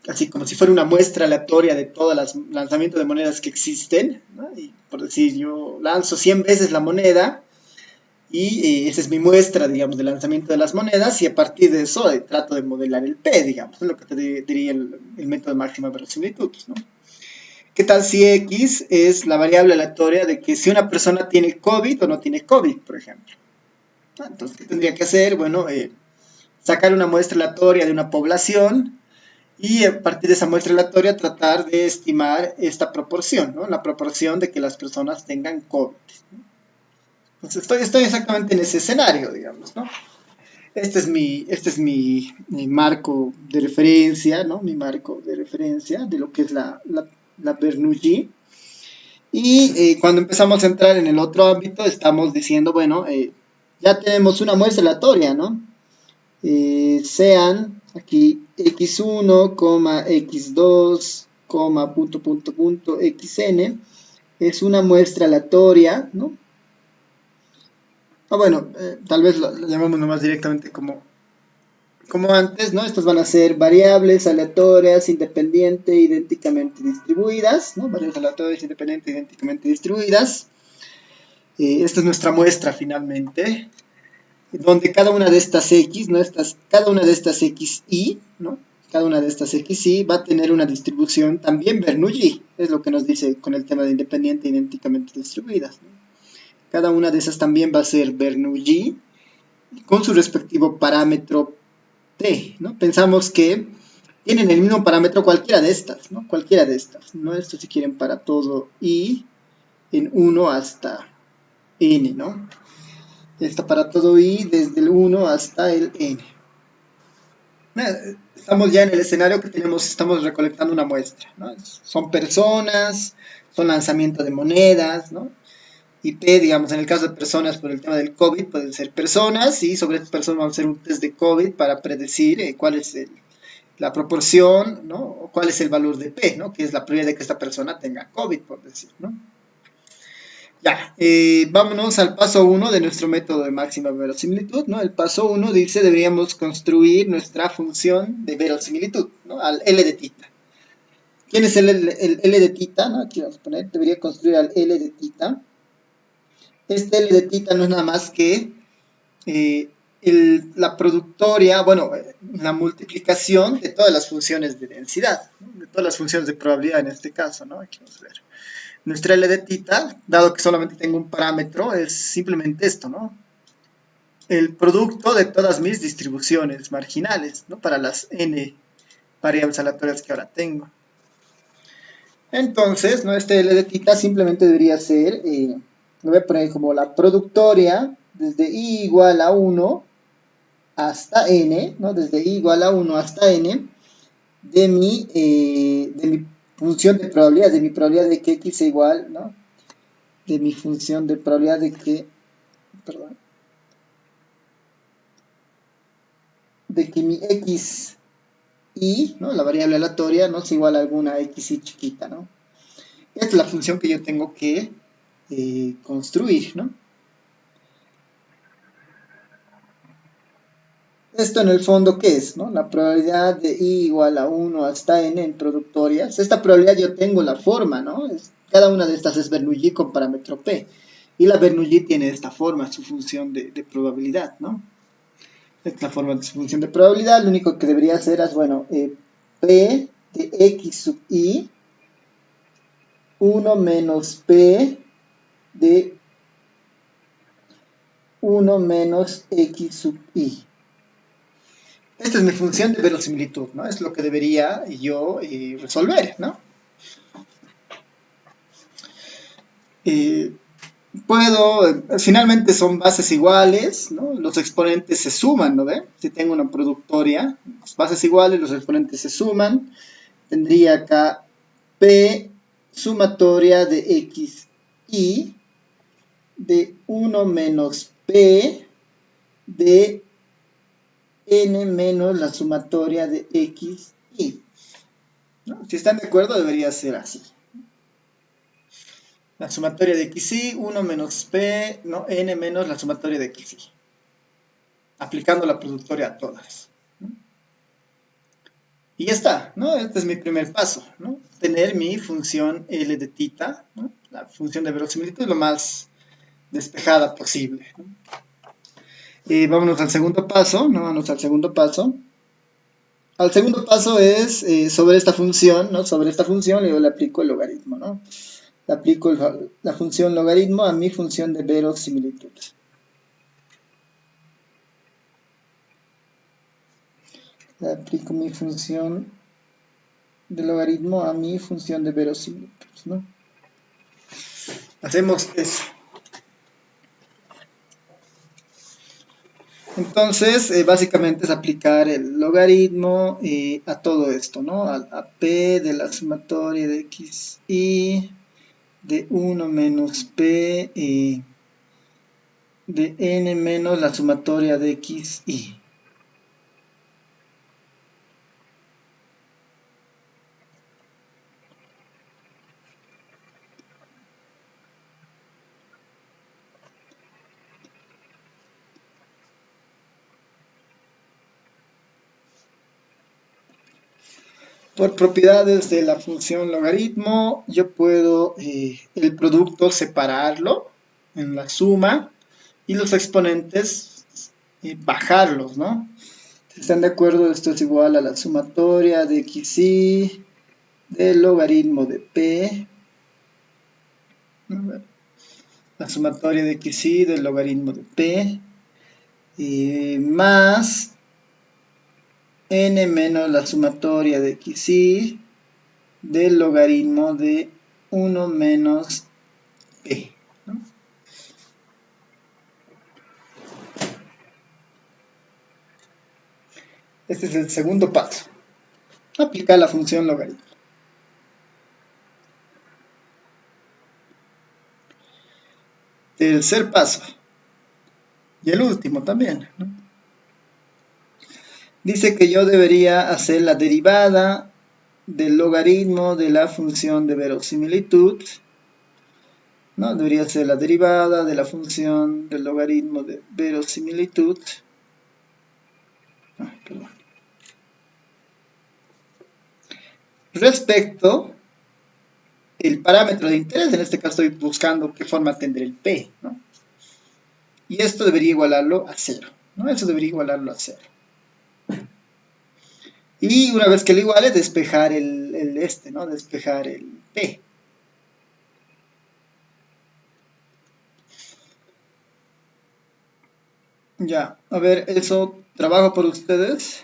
así como si fuera una muestra aleatoria de todos los lanzamientos de monedas que existen, ¿no? Y por decir, yo lanzo 100 veces la moneda y esa es mi muestra, digamos, de lanzamiento de las monedas y a partir de eso trato de modelar el P, digamos, es lo que te diría el método de máxima verosimilitud, ¿no? ¿Qué tal si X es la variable aleatoria de que si una persona tiene COVID o no tiene COVID, por ejemplo? Entonces, ¿qué tendría que hacer? Bueno, sacar una muestra aleatoria de una población Y a partir de esa muestra aleatoria tratar de estimar esta proporción, ¿no? La proporción de que las personas tengan COVID. Entonces estoy exactamente en ese escenario, digamos, ¿no? Mi marco de referencia, ¿no? Mi marco de referencia de lo que es la Bernoulli. Y cuando empezamos a entrar en el otro ámbito, estamos diciendo, bueno, ya tenemos una muestra aleatoria, ¿no? Sean aquí x1, x2, punto, punto, punto, xn, es una muestra aleatoria, ¿no? Bueno, tal vez lo llamamos nomás directamente como antes, ¿no? Estas van a ser variables aleatorias, independiente, idénticamente distribuidas, ¿no? Variables aleatorias, independientes, idénticamente distribuidas. Esta es nuestra muestra finalmente, donde cada una de estas X, ¿no? Cada una de estas XY, ¿no? Cada una de estas XY va a tener una distribución también Bernoulli, es lo que nos dice con el tema de independiente, idénticamente distribuidas, ¿no? Cada una de esas también va a ser Bernoulli con su respectivo parámetro T, ¿no? Pensamos que tienen el mismo parámetro cualquiera de estas, ¿no? Cualquiera de estas, ¿no? Esto si quieren para todo I en 1 hasta N, ¿no? Está para todo I desde el 1 hasta el N. Estamos ya en el escenario que estamos recolectando una muestra, ¿no? Son personas, son lanzamiento de monedas, ¿no? Y P, digamos, en el caso de personas por el tema del COVID, pueden ser personas y sobre estas personas vamos a hacer un test de COVID para predecir cuál es la proporción, ¿no? O cuál es el valor de P, ¿no? Que es la probabilidad de que esta persona tenga COVID, por decir, ¿no? Ya, vámonos al paso 1 de nuestro método de máxima verosimilitud, ¿no? El paso 1 dice deberíamos construir nuestra función de verosimilitud, ¿no? Al L de tita. ¿Quién es el L de tita? ¿No? Aquí vamos a poner, debería construir al L de tita. Este L de tita no es nada más que la productoria, bueno, la multiplicación de todas las funciones de densidad, ¿no? De todas las funciones de probabilidad en este caso, ¿no? Aquí vamos a ver. Nuestra L de tita, dado que solamente tengo un parámetro, es simplemente esto, ¿no? El producto de todas mis distribuciones marginales, ¿no? Para las n variables aleatorias que ahora tengo. Entonces, ¿no? Este L de tita simplemente debería ser, lo voy a poner como la productoria desde i igual a 1 hasta n, ¿no? Desde i igual a 1 hasta n, de mi función de probabilidad, de mi probabilidad de que x sea igual, ¿no? De mi función de probabilidad de que, perdón, de que mi x y, ¿no? La variable aleatoria no es igual a alguna x y chiquita, ¿no? Esta es la función que yo tengo que construir, ¿no? Esto en el fondo, ¿qué es? ¿No? La probabilidad de i igual a 1 hasta n en productorias. Esta probabilidad yo tengo la forma, ¿no? Cada una de estas es Bernoulli con parámetro p. Y la Bernoulli tiene esta forma, su función de probabilidad, ¿no? Esta es la forma de su función de probabilidad. Lo único que debería hacer es, bueno, p de x sub i 1 menos p de 1 menos x sub i. Esta es mi función de verosimilitud, ¿no? Es lo que debería yo resolver, ¿no? Finalmente son bases iguales, ¿no? Los exponentes se suman, ¿no ve? Si tengo una productoria, bases iguales, los exponentes se suman. Tendría acá P sumatoria de x y de 1 menos P de n menos la sumatoria de x y. ¿No? Si están de acuerdo, debería ser así. La sumatoria de xy, 1 menos p, ¿no? N menos la sumatoria de xy. Aplicando la productoria a todas. ¿No? Y ya está, ¿no? Este es mi primer paso, ¿no? Tener mi función L de tita, ¿no? La función de verosimilitud lo más despejada posible, ¿no? Vámonos al segundo paso, ¿no? Vámonos al segundo paso. Al segundo paso es sobre esta función, ¿no? Sobre esta función yo le aplico el logaritmo, ¿no? Le aplico la función logaritmo a mi función de verosimilitud. Le aplico mi función del logaritmo a mi función de verosimilitud, ¿no? Hacemos eso. Entonces, básicamente es aplicar el logaritmo a todo esto, ¿no? A p de la sumatoria de x y de 1 menos p de n menos la sumatoria de x y. Por propiedades de la función logaritmo, yo puedo el producto separarlo en la suma y los exponentes bajarlos, ¿no? Si están de acuerdo, esto es igual a la sumatoria de xy del logaritmo de p, la sumatoria de xy del logaritmo de p, más n menos la sumatoria de xy del logaritmo de 1 menos p, ¿no? Este es el segundo paso. Aplicar la función logaritmo. Tercer paso. Y el último también, ¿no? Dice que yo debería hacer la derivada del logaritmo de la función de verosimilitud, ¿no? Debería ser la derivada de la función del logaritmo de verosimilitud. Respecto el parámetro de interés, en este caso estoy buscando qué forma tendrá el p, ¿no? Y esto debería igualarlo a 0, ¿no? Eso debería igualarlo a 0. Y una vez que lo iguale, despejar ¿no? Despejar el p. Ya, a ver, eso trabajo por ustedes.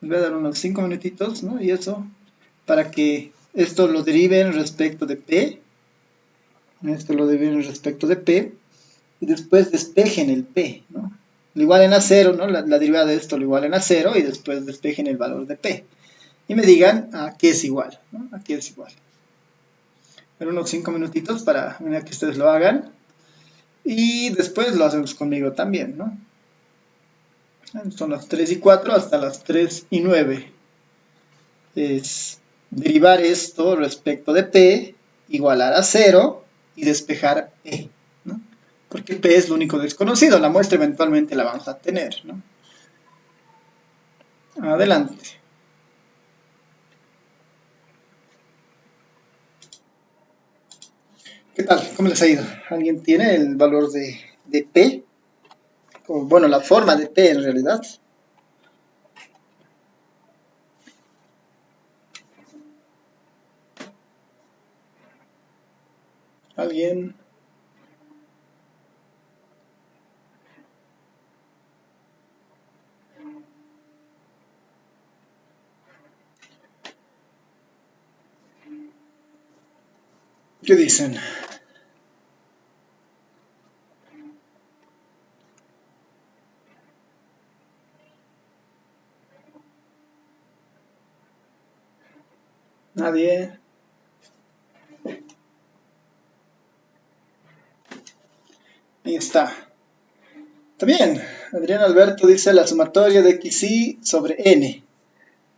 Les voy a dar unos 5 minutitos, ¿no? Y eso, para que esto lo deriven respecto de p. Esto lo deriven respecto de p. Y después despejen el p, ¿no? Lo igualen a 0, ¿no? La derivada de esto lo igualen a 0 y después despejen el valor de p. Y me digan a qué es igual, ¿no? A qué es igual. Pero unos 5 minutitos para que ustedes lo hagan. Y después lo hacemos conmigo también, ¿no? Son las 3 y 4 hasta las 3 y 9. Es derivar esto respecto de p, igualar a 0 y despejar p, ¿no? Porque p es lo único desconocido, la muestra eventualmente la vamos a tener, ¿no? Adelante. ¿Qué tal? ¿Cómo les ha ido? ¿Alguien tiene el valor de p? O, bueno, la forma de p en realidad. ¿Alguien? ¿Qué dicen? ¿Nadie? Ahí está. Está bien. Adrián Alberto dice la sumatoria de xy sobre n.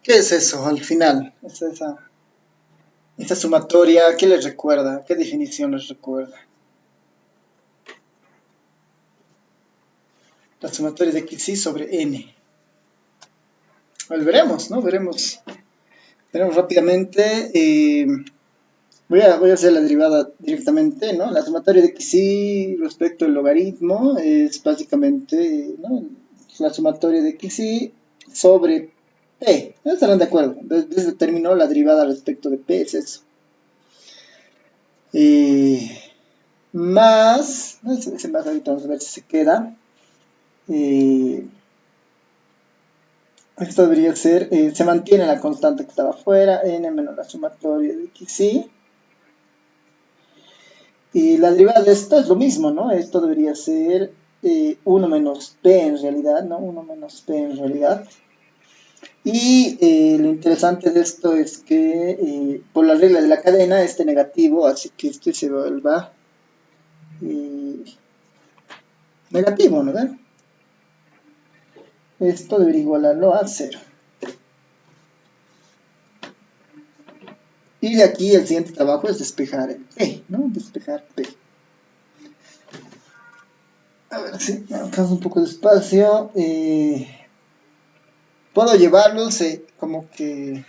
¿Qué es eso al final? Es esa sumatoria, ¿qué les recuerda? ¿Qué definición les recuerda? La sumatoria de xy sobre n. Pues veremos, ¿no? Veremos rápidamente. Voy a hacer la derivada directamente, ¿no? La sumatoria de xy respecto al logaritmo es básicamente, ¿no? La sumatoria de xy sobre p. ¿No estarán de acuerdo? Desde terminó la derivada respecto de p, es eso. Más, ¿no? Ese más ahorita vamos a ver si se queda. Esto debería ser, se mantiene la constante que estaba afuera, n menos la sumatoria de xy. Y la derivada de esto es lo mismo, ¿no? Esto debería ser 1 menos p en realidad, ¿no? 1 menos p en realidad. Y lo interesante de esto es que por la regla de la cadena este negativo, así que este se vuelva negativo, ¿no? Esto debería igualarlo a 0. Y de aquí el siguiente trabajo es despejar el P, ¿no? Despejar P. A ver si me alcanza un poco de espacio. Puedo llevarlos como que...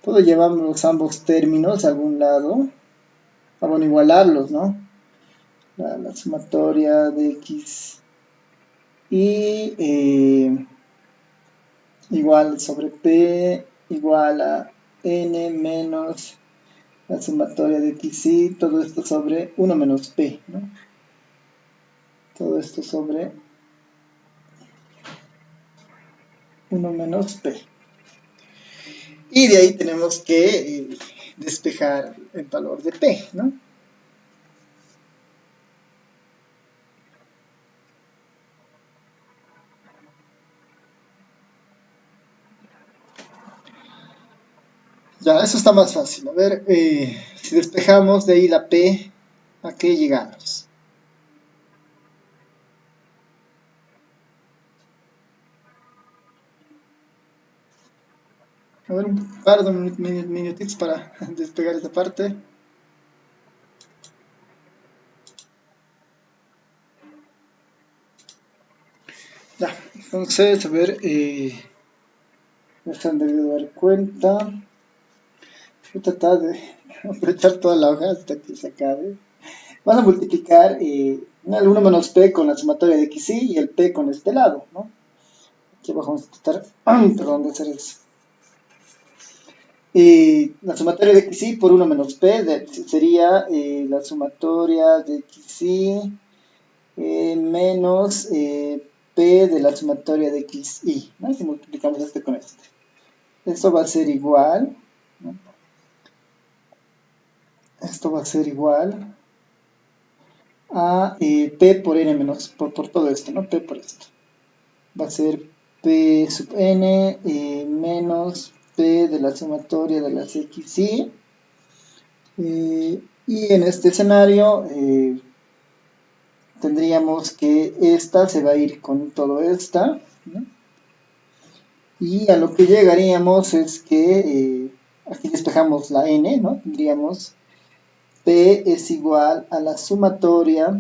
Puedo llevarlos ambos términos a algún lado. Ah, bueno, igualarlos, ¿no? La sumatoria de x y igual sobre p igual a n menos la sumatoria de x y todo esto sobre 1 menos p, ¿no? Todo esto sobre 1 menos p. Y de ahí tenemos que despejar el valor de p, ¿no? Ya, eso está más fácil. A ver, si despejamos de ahí la p, ¿a qué llegamos? A ver, un par de minutitos para despegar esta parte. Ya, entonces, a ver, ya se han debido dar cuenta. Voy a tratar de aprovechar toda la hoja hasta que se acabe. Vas a multiplicar el 1 menos p con la sumatoria de xy y el p con este lado, ¿no? Aquí abajo vamos a tratar, perdón, de hacer eso. La sumatoria de xy por 1 menos p sería la sumatoria de xy menos p de la sumatoria de xy, ¿no? Si multiplicamos este con este. Esto va a ser igual, ¿no? Esto va a ser igual a p por n menos, por todo esto, ¿no? P por esto. Va a ser p sub n menos p de la sumatoria de las xy. Y en este escenario tendríamos que esta se va a ir con todo esta, ¿no? Y a lo que llegaríamos es que aquí despejamos la n, ¿no? Tendríamos p es igual a la sumatoria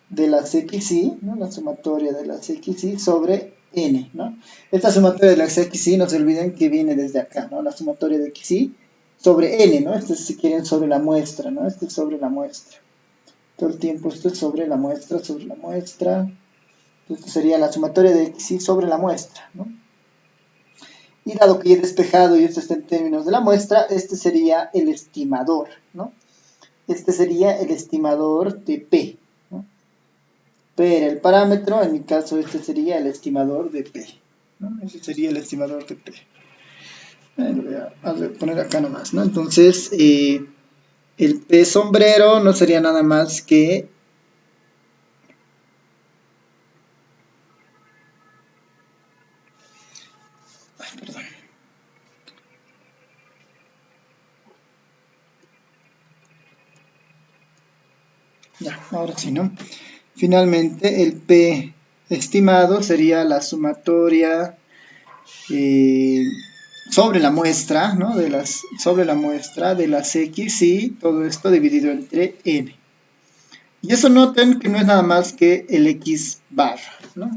de las xy, ¿no? La sumatoria de las xy sobre n, ¿no? Esta sumatoria de las xy, no se olviden que viene desde acá, ¿no? La sumatoria de xy sobre n, ¿no? Este es, si quieren, sobre la muestra, ¿no? Este es sobre la muestra. Todo el tiempo esto es sobre la muestra, sobre la muestra. Esto sería la sumatoria de xy sobre la muestra, ¿no? Y dado que ya he despejado y esto está en términos de la muestra, este sería el estimador, ¿no? Este sería el estimador de P, ¿no? P era el parámetro, en mi caso este sería el estimador de P, ¿no? Ese sería el estimador de P. Lo voy a poner acá nomás, ¿no? Entonces, el P sombrero no sería nada más que perdón. Ya, ahora sí, ¿no? Finalmente, el P estimado sería la sumatoria sobre la muestra, ¿no? Sobre la muestra de las x y todo esto dividido entre n. Y eso noten que no es nada más que el x bar, ¿no?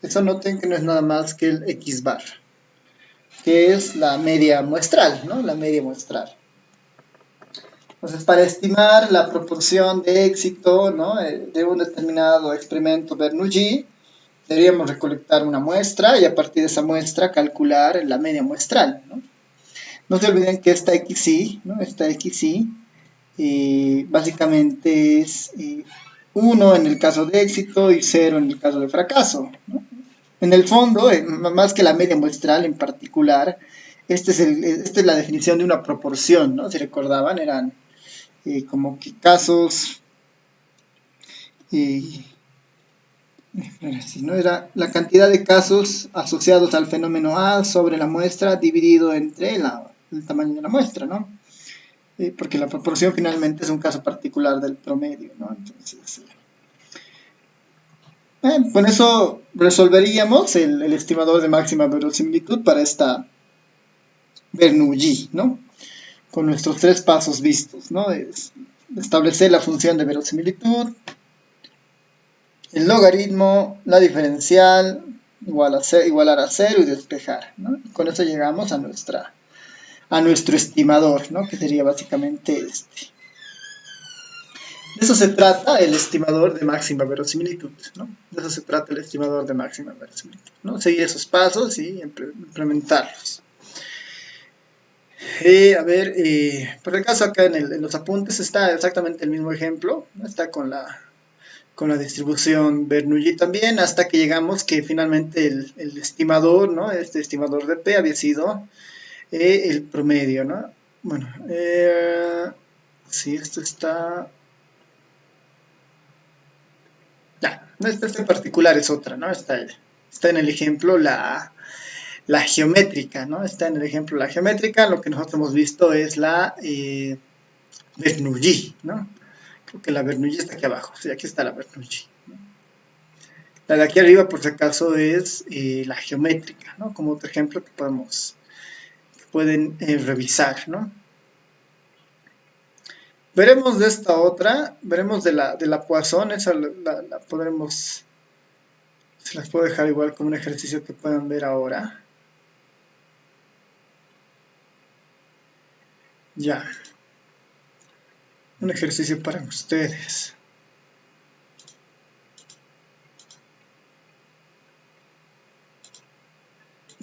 Eso noten que no es nada más que el x bar, que es la media muestral, ¿no? La media muestral. Entonces, para estimar la proporción de éxito, ¿no? De un determinado experimento Bernoulli, deberíamos recolectar una muestra y a partir de esa muestra calcular la media muestral, ¿no? No se olviden que esta xy, ¿no? Esta xy básicamente es 1 en el caso de éxito y 0 en el caso de fracaso, ¿no? En el fondo, más que la media muestral en particular, esta es la definición de una proporción, ¿no? Si recordaban, eran como que casos, eh, así, ¿no? Era la cantidad de casos asociados al fenómeno A sobre la muestra dividido entre el tamaño de la muestra, ¿no? Porque la proporción finalmente es un caso particular del promedio, ¿no? Entonces, con eso resolveríamos el estimador de máxima verosimilitud para esta Bernoulli, ¿no? Con nuestros tres pasos vistos, ¿no? Es establecer la función de verosimilitud, el logaritmo, la diferencial, igualar a cero y despejar, ¿no? Y con eso llegamos a nuestro estimador, ¿no? Que sería básicamente este. De eso se trata el estimador de máxima verosimilitud, ¿no? De eso se trata el estimador de máxima verosimilitud, ¿no? Seguir esos pasos y implementarlos. A ver, por el caso acá en los apuntes está exactamente el mismo ejemplo, ¿no? Está con la distribución Bernoulli también, hasta que llegamos que finalmente el estimador, ¿no? Este estimador de P había sido el promedio, ¿no? Bueno, sí, esto está... Ya, esta en particular es otra, ¿no? Está en el ejemplo la geométrica, ¿no? Está en el ejemplo la geométrica, lo que nosotros hemos visto es la Bernoulli, ¿no? Creo que la Bernoulli está aquí abajo, sí, aquí está la Bernoulli, ¿no? La de aquí arriba, por si acaso, es la geométrica, ¿no? Como otro ejemplo que pueden revisar, ¿no? Veremos de esta otra, veremos de la Poisson, esa la podremos, se las puedo dejar igual como un ejercicio que puedan ver ahora. Ya, un ejercicio para ustedes.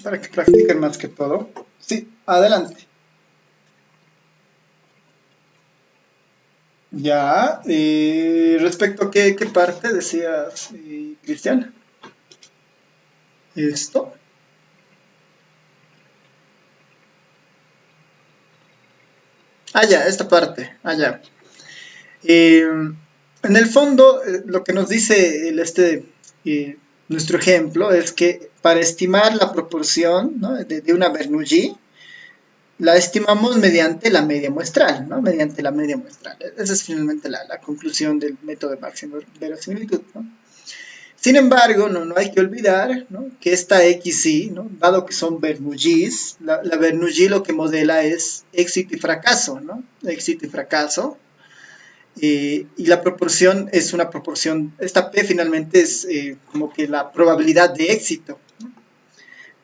Para que practiquen más que todo. Sí, adelante. Ya, respecto a qué parte decías, Cristian. Esto. Ya, esta parte. Ya. En el fondo, lo que nos dice nuestro ejemplo es que para estimar la proporción, ¿no? de una Bernoulli, la estimamos mediante la media muestral, ¿no? Mediante la media muestral. Esa es finalmente la conclusión del método de máxima verosimilitud, ¿no? Sin embargo, no hay que olvidar, ¿no? Que esta XY, ¿no? Dado que son Bernoullis, la Bernoulli lo que modela es éxito y fracaso, ¿no? Éxito y fracaso. Y la proporción es una proporción, esta P finalmente es como que la probabilidad de éxito, ¿no?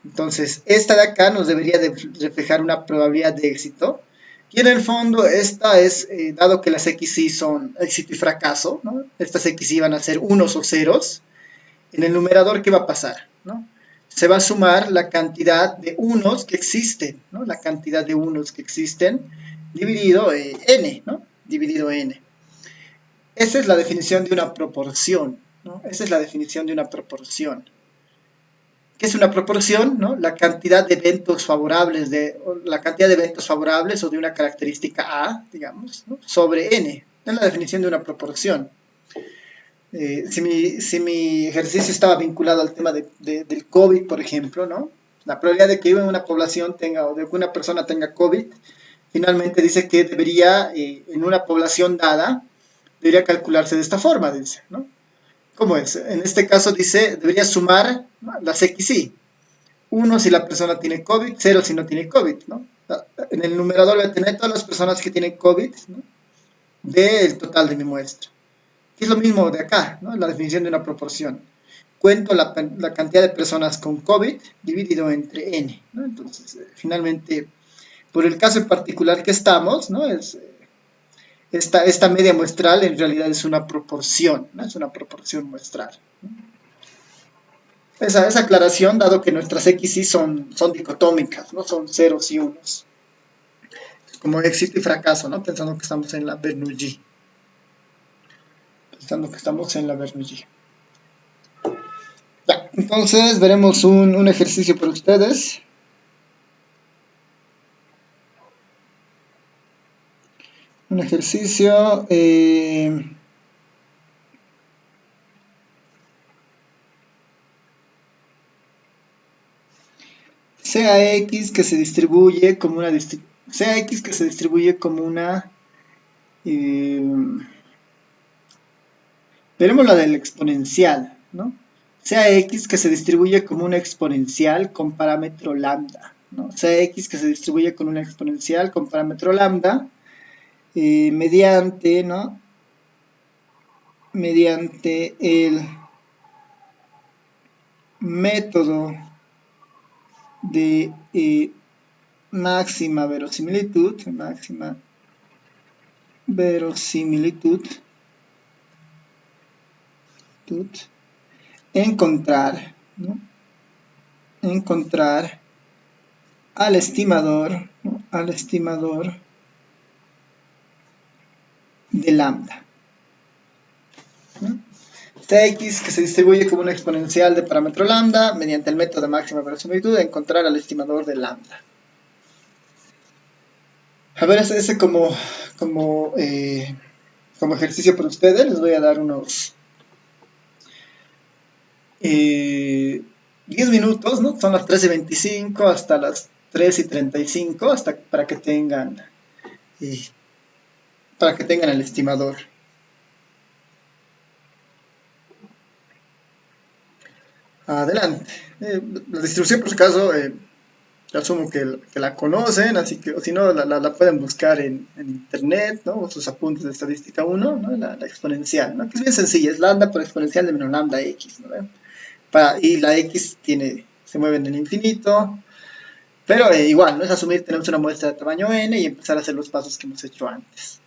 Entonces, esta de acá nos debería de reflejar una probabilidad de éxito. Y en el fondo, esta es, dado que las XY son éxito y fracaso, ¿no? Estas XY van a ser unos o ceros. En el numerador, ¿qué va a pasar? ¿No? Se va a sumar la cantidad de unos que existen, ¿no? La cantidad de unos que existen dividido n, ¿no? Dividido n. Esa es la definición de una proporción, ¿no? Esa es la definición de una proporción. ¿Qué es una proporción? ¿No? La cantidad de eventos favorables o de una característica A, digamos, ¿no? Sobre n. Es la definición de una proporción. Si mi ejercicio estaba vinculado al tema del COVID, por ejemplo, ¿no? La probabilidad de que yo en una población tenga o de que una persona tenga COVID, finalmente dice que debería, en una población dada, debería calcularse de esta forma, dice, ¿no? ¿Cómo es? En este caso dice, debería sumar, ¿no? Las XY. 1 si la persona tiene COVID, 0 si no tiene COVID, ¿no? En el numerador voy a tener todas las personas que tienen COVID, ¿no? Del total de mi muestra. Es lo mismo de acá, ¿no? La definición de una proporción. Cuento la cantidad de personas con COVID dividido entre n, ¿no? Entonces, finalmente, por el caso en particular que estamos, ¿no? Esta media muestral en realidad es una proporción, ¿no? Es una proporción muestral, ¿no? Esa aclaración, dado que nuestras XY son dicotómicas, ¿no? Son ceros y unos. Como éxito y fracaso, ¿no? Pensando que estamos en la Bernoulli. Ya. Entonces veremos un ejercicio para ustedes. Un ejercicio. Sea X que se distribuye como una sea X que se distribuye como una eh, veremos la del exponencial, ¿no? Sea X que se distribuye como una exponencial con parámetro lambda, ¿no? Sea X que se distribuye con una exponencial con parámetro lambda mediante, ¿no? Mediante el método de máxima verosimilitud, encontrar, ¿no? Encontrar al estimador, ¿no? Al estimador de lambda, ¿no? X que se distribuye como una exponencial de parámetro lambda mediante el método de máxima verosimilitud de encontrar al estimador de lambda. A ver, ese como ejercicio para ustedes, les voy a dar unos 10 minutos, ¿no? Son las 13:25 hasta las 3:35, hasta eh, para que tengan el estimador. Adelante. La distribución, por si acaso, asumo que la conocen, así que, o si no, la pueden buscar en internet, ¿no? O sus apuntes de estadística 1, ¿no? La exponencial, ¿no? Que es bien sencilla, es lambda por exponencial de menos lambda x, ¿no? Y la x se mueve en el infinito, pero igual, ¿no? Es asumir, tenemos una muestra de tamaño n y empezar a hacer los pasos que hemos hecho antes.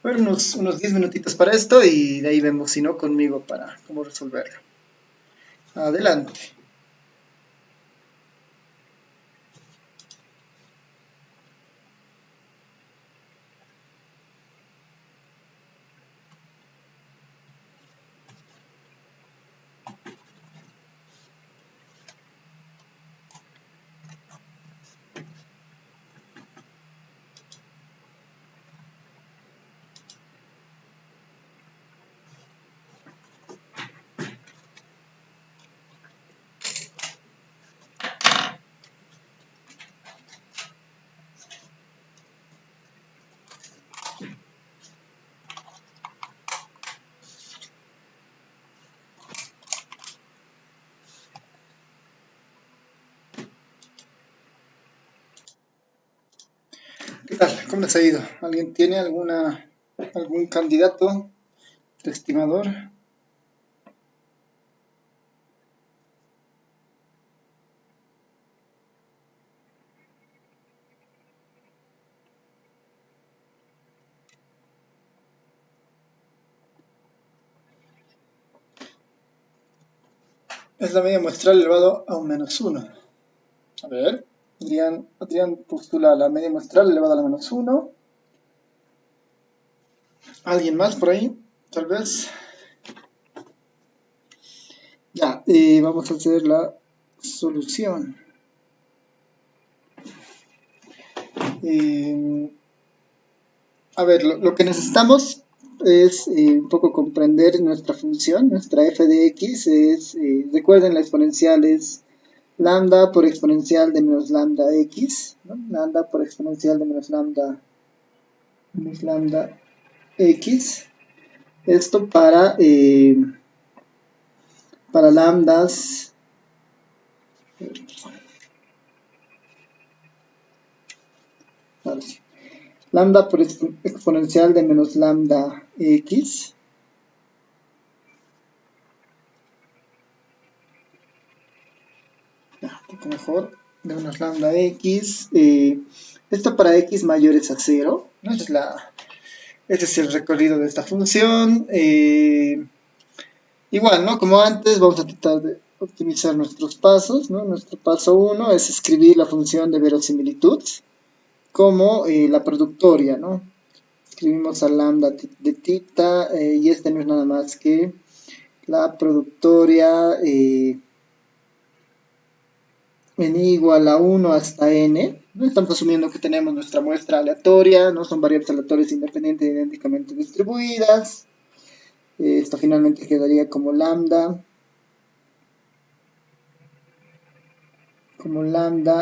Bueno, unos 10 minutitos para esto y de ahí vemos, si no, conmigo para cómo resolverlo. Adelante. ¿Qué tal? ¿Cómo les ha ido? ¿Alguien tiene algún candidato de estimador? Es la media muestral elevado a un menos 1. A ver, Adrián postula la media muestral elevada a la menos 1. ¿Alguien más por ahí? Tal vez. Ya, vamos a hacer la solución. A ver, lo que necesitamos es un poco comprender nuestra función, nuestra f de x es, recuerden la exponencial es lambda por exponencial de menos lambda x, ¿no? Lambda por exponencial de menos lambda x. Esto para lambdas lambda por exponencial de menos lambda x. Un poco mejor, de menos lambda x. Esto para x mayores a 0, ¿no? Este es el recorrido de esta función. Igual, ¿no? Como antes, vamos a tratar de optimizar nuestros pasos, ¿no? Nuestro paso 1 es escribir la función de verosimilitud como la productoria, ¿no? Escribimos a lambda de tita y este no es nada más que la productoria n igual a 1 hasta n. ¿No? Estamos asumiendo que tenemos nuestra muestra aleatoria, no son variables aleatorias independientes idénticamente distribuidas. Esto finalmente quedaría como lambda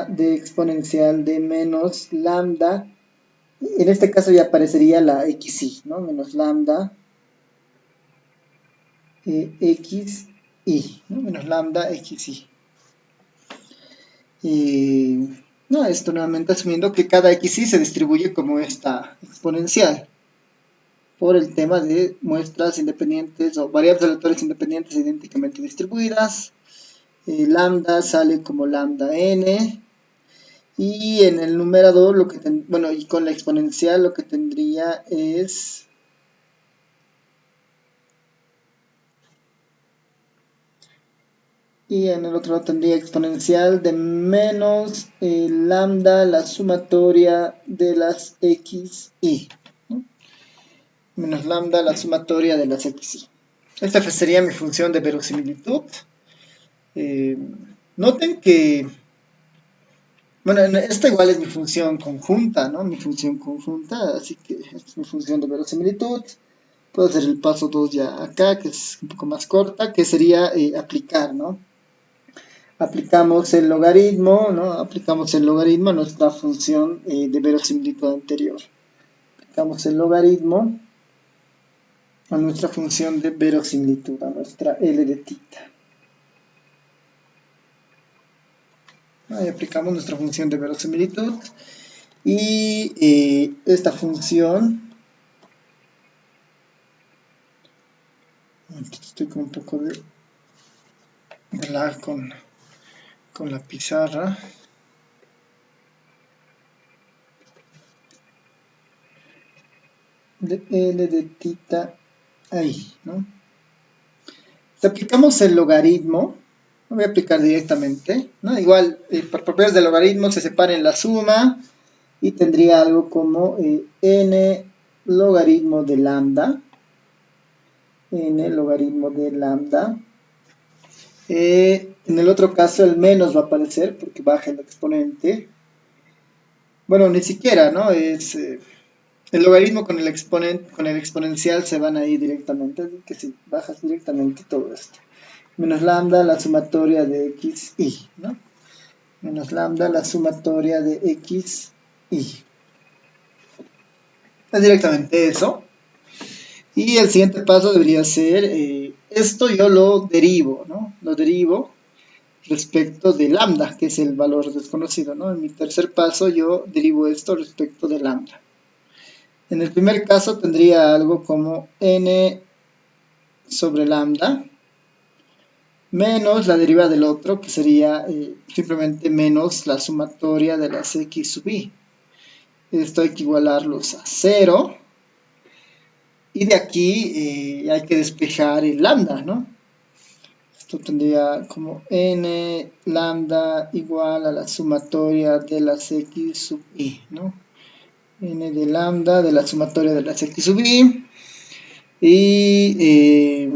de exponencial de menos lambda. En este caso ya aparecería la xi, ¿no? Menos lambda xi, ¿no? Menos lambda xi. No, esto nuevamente asumiendo que cada xi se distribuye como esta exponencial por el tema de muestras independientes o variables aleatorias independientes idénticamente distribuidas. Lambda sale como lambda n. Y en el numerador, bueno, y con la exponencial lo que tendría es... Y en el otro lado tendría exponencial de menos lambda, la sumatoria de las xi, ¿no? Menos lambda, la sumatoria de las xi. Esta sería mi función de verosimilitud. Noten que, bueno, esta igual es mi función conjunta, ¿no? Mi función conjunta, así que esta es mi función de verosimilitud. Puedo hacer el paso 2 ya acá, que es un poco más corta, que sería aplicar, ¿no? Aplicamos el logaritmo, ¿no? Aplicamos el logaritmo a nuestra función de verosimilitud anterior. Aplicamos el logaritmo a nuestra función de verosimilitud, a nuestra L de tita. Ahí aplicamos nuestra función de verosimilitud y esta función, estoy con un poco de lag con la pizarra. De L de tita ahí, ¿no? Si aplicamos el logaritmo, lo voy a aplicar directamente, ¿no? Igual, por propiedades del logaritmo se separa en la suma y tendría algo como n logaritmo de lambda. N logaritmo de lambda. En el otro caso el menos va a aparecer porque baja el exponente. Bueno, ni siquiera, ¿no? Es el logaritmo con el exponencial se van ahí directamente, así que si bajas directamente todo esto. Menos lambda la sumatoria de xi, ¿no? Menos lambda la sumatoria de xi. Es directamente eso. Y el siguiente paso debería ser, esto yo lo derivo, ¿no? Lo derivo respecto de lambda, que es el valor desconocido, ¿no? En mi tercer paso yo derivo esto respecto de lambda. En el primer caso tendría algo como n sobre lambda menos la derivada del otro, que sería simplemente menos la sumatoria de las x sub i. Esto hay que igualarlos a 0. Y de aquí hay que despejar el lambda, ¿no? Esto tendría como n lambda igual a la sumatoria de las x sub i, ¿no? N de lambda de la sumatoria de las x sub i. Y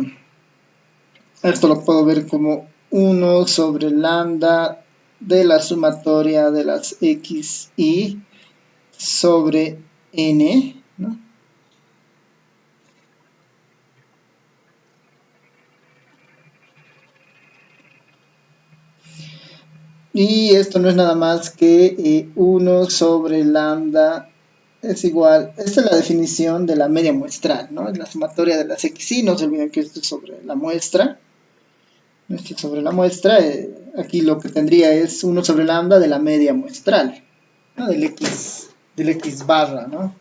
esto lo puedo ver como 1 sobre lambda de la sumatoria de las xi sobre n, ¿no? Y esto no es nada más que 1 sobre lambda es igual, esta es la definición de la media muestral, ¿no? Es la sumatoria de las xi, no se olviden que esto es sobre la muestra. Esto es sobre la muestra, aquí lo que tendría es 1 sobre lambda de la media muestral, ¿no? Del x barra, ¿no?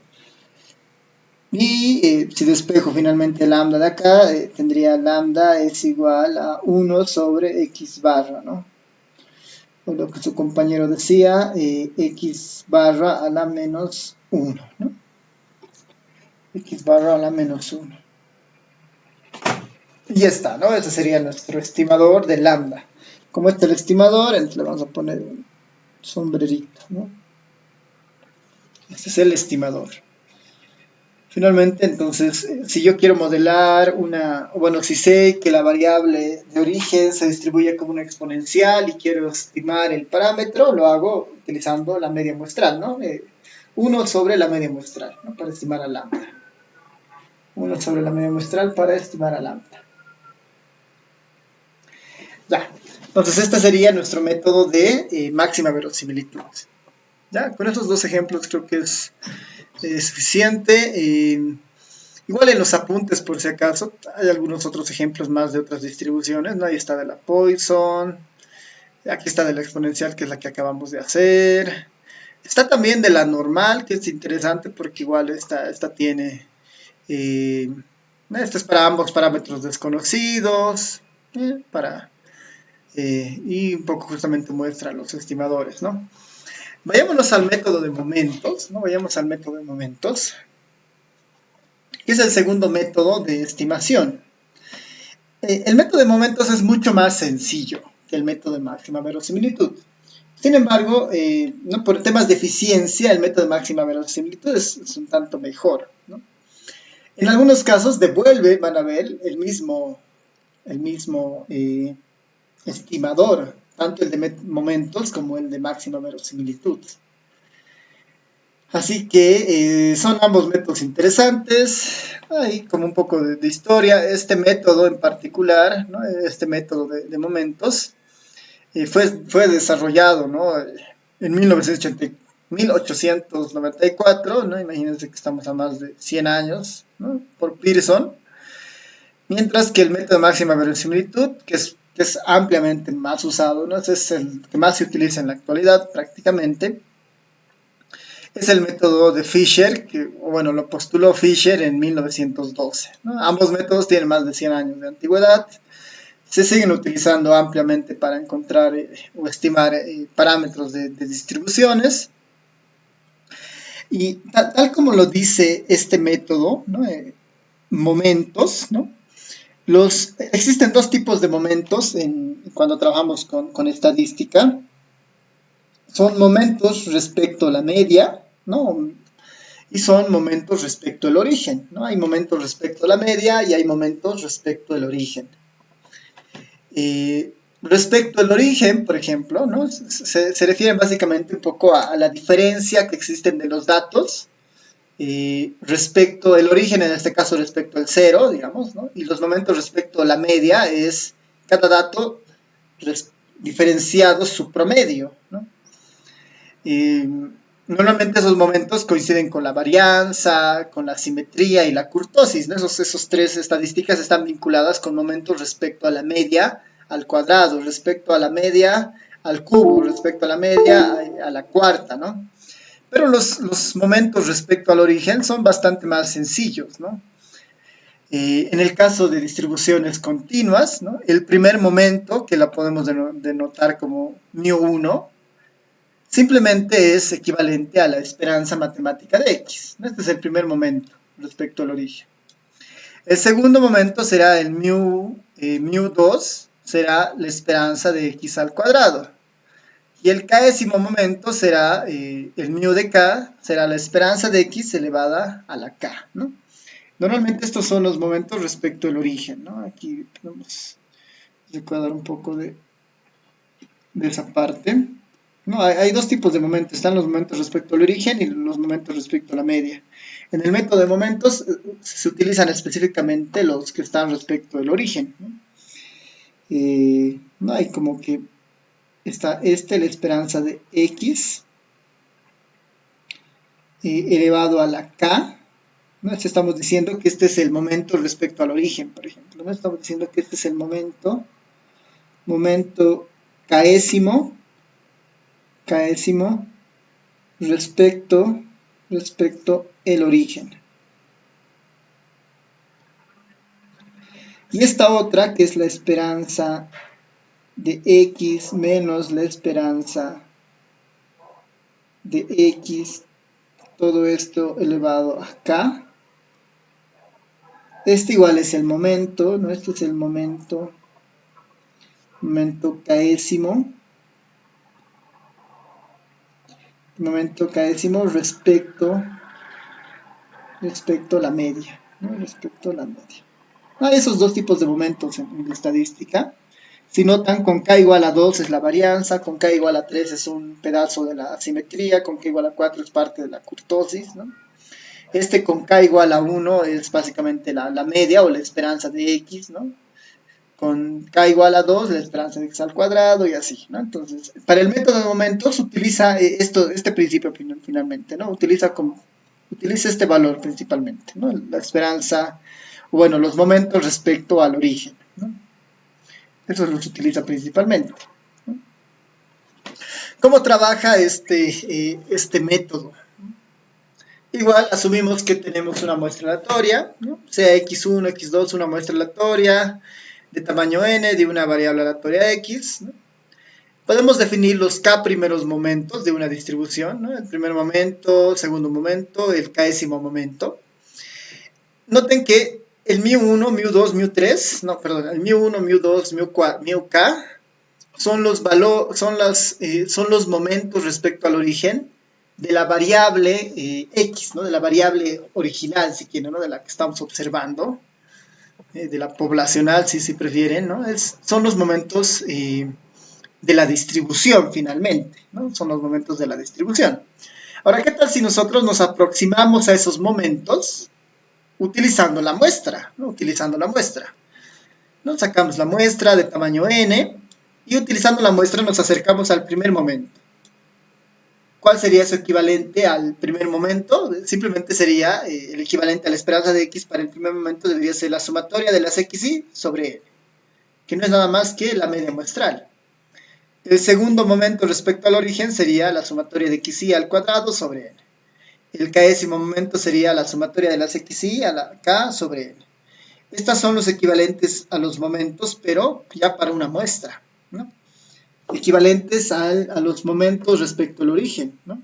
Y si despejo finalmente lambda de acá, tendría lambda es igual a 1 sobre x barra, ¿no? O lo que su compañero decía, x barra a la menos 1, ¿no? X barra a la menos 1. Y ya está, ¿no? Ese sería nuestro estimador de lambda. Como este es el estimador, entonces le vamos a poner un sombrerito, ¿no? Este es el estimador. Finalmente, entonces, si yo quiero modelar bueno, si sé que la variable de origen se distribuye como una exponencial y quiero estimar el parámetro, lo hago utilizando la media muestral, ¿no? 1 sobre la media muestral, ¿no? Para estimar a lambda. 1 sobre la media muestral para estimar a lambda. Ya. Entonces, este sería nuestro método de máxima verosimilitud. Ya, con estos dos ejemplos creo que es suficiente. Igual en los apuntes, por si acaso, hay algunos otros ejemplos más de otras distribuciones, ¿no? Ahí está de la Poisson, aquí está de la exponencial, que es la que acabamos de hacer. Está también de la normal, que es interesante porque igual esta tiene, esta es para ambos parámetros desconocidos, y un poco justamente muestra los estimadores, ¿no? Vayámonos al método de momentos, ¿no? Vayamos al método de momentos, que es el segundo método de estimación. El método de momentos es mucho más sencillo que el método de máxima verosimilitud. Sin embargo, ¿no? Por temas de eficiencia, el método de máxima verosimilitud es un tanto mejor, ¿no? En algunos casos devuelve, van a ver, el mismo estimador, tanto el de momentos como el de máxima verosimilitud. Así que son ambos métodos interesantes. Hay como un poco de historia. Este método en particular, ¿no? Este método de momentos, fue desarrollado, ¿no? En 1894, ¿no? Imagínense que estamos a más de 100 años, ¿no? Por Pearson. Mientras que el método de máxima verosimilitud, que es ampliamente más usado, ¿no? Ese es el que más se utiliza en la actualidad prácticamente. Es el método de Fisher, que, bueno, lo postuló Fisher en 1912, ¿no? Ambos métodos tienen más de 100 años de antigüedad. Se siguen utilizando ampliamente para encontrar o estimar parámetros de distribuciones. Y tal como lo dice este método, ¿no? Momentos, ¿no? Existen dos tipos de momentos cuando trabajamos con estadística. Son momentos respecto a la media, ¿no? Y son momentos respecto al origen, ¿no? Hay momentos respecto a la media y hay momentos respecto al origen. Respecto al origen, por ejemplo, ¿no? Se refiere básicamente un poco a la diferencia que existen de los datos respecto al origen, en este caso respecto al cero, digamos, ¿no? Y los momentos respecto a la media es cada dato diferenciado su promedio, ¿no? Normalmente esos momentos coinciden con la varianza, con la simetría y la kurtosis, ¿no? Esos tres estadísticas están vinculadas con momentos respecto a la media al cuadrado, respecto a la media al cubo, respecto a la media a la cuarta, ¿no? Pero los momentos respecto al origen son bastante más sencillos, ¿no? En el caso de distribuciones continuas, ¿no? El primer momento, que la podemos denotar como μ1, simplemente es equivalente a la esperanza matemática de x. Este es el primer momento respecto al origen. El segundo momento será el μ2, será la esperanza de x al cuadrado. Y el késimo momento será el μ de k, será la esperanza de x elevada a la k, ¿no? Normalmente estos son los momentos respecto al origen, ¿no? Aquí podemos recordar un poco de esa parte. No, hay dos tipos de momentos. Están los momentos respecto al origen y los momentos respecto a la media. En el método de momentos se utilizan específicamente los que están respecto al origen, ¿no? No hay como que está la esperanza de x elevado a la k, ¿no? Estamos diciendo que este es el momento respecto al origen, por ejemplo, ¿no? Estamos diciendo que este es el momento késimo respecto el origen. Y esta otra, que es la esperanza de x menos la esperanza de x, todo esto elevado a k. Este igual es el momento, ¿no? Este es el momento késimo respecto respecto a la media, ¿no? Respecto a la media. Esos dos tipos de momentos en estadística. Si notan, con k igual a 2 es la varianza, con k igual a 3 es un pedazo de la asimetría, con k igual a 4 es parte de la kurtosis, ¿no? Este con k igual a 1 es básicamente la media o la esperanza de x, ¿no? Con k igual a 2 la esperanza de x al cuadrado y así, ¿no? Entonces, para el método de momentos utiliza este principio finalmente, ¿no? Utiliza este valor principalmente, ¿no? La esperanza, bueno, los momentos respecto al origen, ¿no? Eso los utiliza principalmente, ¿no? ¿Cómo trabaja este método? Igual asumimos que tenemos una muestra aleatoria, ¿no? Sea x1, x2, una muestra aleatoria de tamaño n de una variable aleatoria x, ¿no? Podemos definir los k primeros momentos de una distribución, ¿no? El primer momento, el segundo momento, el késimo momento. Noten que el μ1, μ2, μ3, no, perdón, el μ1, μ2, μk son los momentos respecto al origen de la variable x, ¿no? De la variable original, si quieren, ¿no? De la que estamos observando, de la poblacional, si prefieren, ¿no? Son los momentos de la distribución, finalmente, ¿no? Son los momentos de la distribución. Ahora, ¿qué tal si nosotros nos aproximamos a esos momentos utilizando la muestra, ¿no? Utilizando la muestra, ¿no? Sacamos la muestra de tamaño n y utilizando la muestra nos acercamos al primer momento. ¿Cuál sería su equivalente al primer momento? Simplemente sería el equivalente a la esperanza de x para el primer momento debería ser la sumatoria de las xy sobre n, que no es nada más que la media muestral. El segundo momento respecto al origen sería la sumatoria de xy al cuadrado sobre n. El késimo momento sería la sumatoria de las xy a la k sobre n. Estos son los equivalentes a los momentos, pero ya para una muestra, ¿no? Equivalentes a los momentos respecto al origen, ¿no?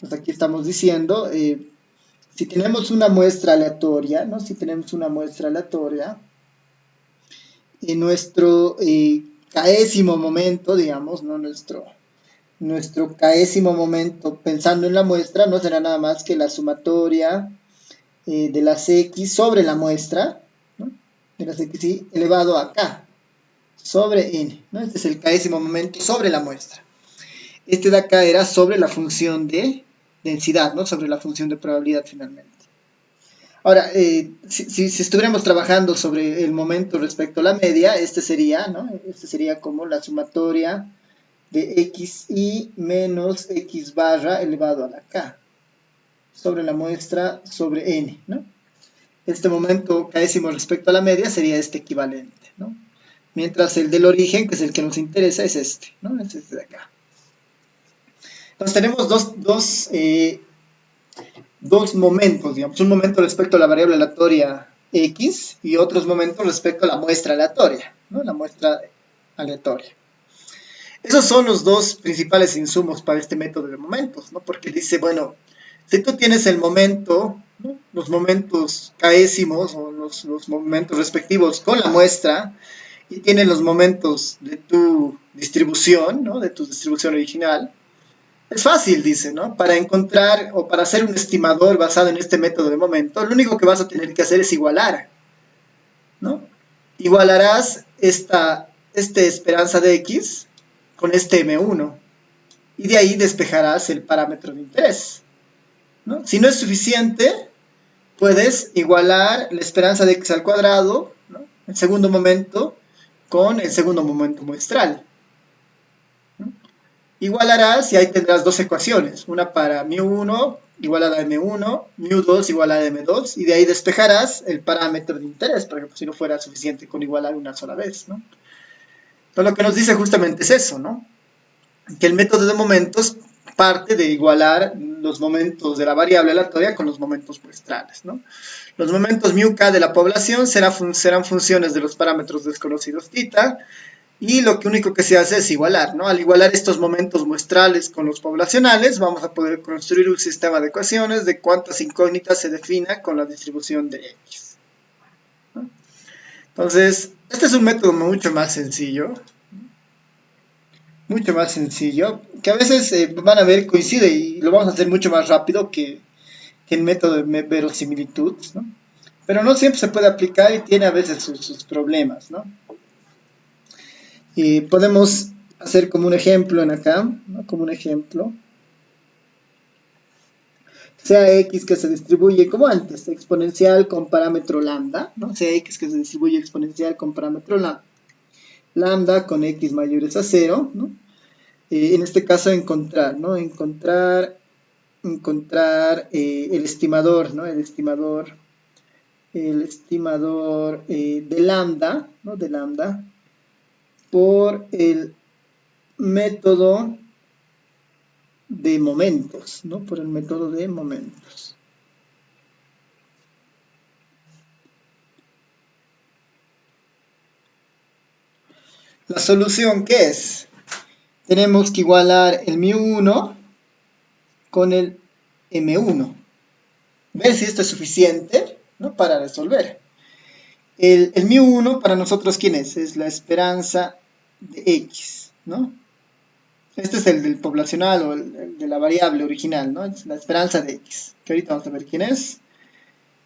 Pues aquí estamos diciendo, si tenemos una muestra aleatoria, ¿no? Si tenemos una muestra aleatoria, en nuestro késimo momento, digamos, ¿no? Nuestro késimo momento, pensando en la muestra, no será nada más que la sumatoria de las x sobre la muestra, ¿no? De las xy elevado a k sobre n, ¿no? Este es el késimo momento sobre la muestra. Este de acá era sobre la función de densidad, ¿no? Sobre la función de probabilidad finalmente. Ahora, si estuviéramos trabajando sobre el momento respecto a la media, este sería, ¿no? Este sería como la sumatoria de xy menos x barra elevado a la k sobre la muestra sobre n, ¿no? Este momento késimo respecto a la media sería este equivalente, ¿no? Mientras el del origen, que es el que nos interesa, es este, ¿no? Es este de acá. Entonces tenemos dos momentos, digamos, un momento respecto a la variable aleatoria x y otros momentos respecto a la muestra aleatoria, ¿no? La muestra aleatoria. Esos son los dos principales insumos para este método de momentos, ¿no? Porque dice, bueno, si tú tienes el momento, ¿no? Los momentos késsimos o los momentos respectivos con la muestra y tienes los momentos de tu distribución, ¿no? De tu distribución original, es fácil, dice, ¿no? Para encontrar o para hacer un estimador basado en este método de momento, lo único que vas a tener que hacer es igualar, ¿no? Igualarás esta esperanza de x con este m1 y de ahí despejarás el parámetro de interés, ¿no? Si no es suficiente, puedes igualar la esperanza de x al cuadrado, ¿no? El segundo momento con el segundo momento muestral. Igualarás y ahí tendrás dos ecuaciones, una para μ1 igual a m1, μ2 igual a m2, y de ahí despejarás el parámetro de interés, por ejemplo, si no fuera suficiente con igualar una sola vez, ¿no? Entonces lo que nos dice justamente es eso, ¿no? Que el método de momentos parte de igualar los momentos de la variable aleatoria con los momentos muestrales, ¿no? Los momentos μk de la población serán funciones de los parámetros desconocidos θ, y lo único que se hace es igualar, ¿no? Al igualar estos momentos muestrales con los poblacionales, vamos a poder construir un sistema de ecuaciones de cuántas incógnitas se defina con la distribución de x, ¿no? Entonces, este es un método mucho más sencillo, que a veces van a ver coincide y lo vamos a hacer mucho más rápido que que el método de verosimilitud, ¿no? Pero no siempre se puede aplicar y tiene a veces sus problemas, ¿no? Y podemos hacer como un ejemplo en acá, ¿no? Como un ejemplo. Sea x que se distribuye como antes, exponencial con parámetro lambda, ¿no? Sea x que se distribuye exponencial con parámetro lambda con x mayores a 0, ¿no? En este caso encontrar, ¿no? Encontrar el estimador, ¿no? El estimador de lambda, ¿no? De lambda por el método de momentos, ¿no? Por el método de momentos. La solución, ¿qué es? Tenemos que igualar el μ1 con el m1. Ver si esto es suficiente, ¿no? Para resolver. El μ1 para nosotros, ¿quién es? Es la esperanza de x, ¿no? Este es el del poblacional o el de la variable original, ¿no? Es la esperanza de x, que ahorita vamos a ver quién es.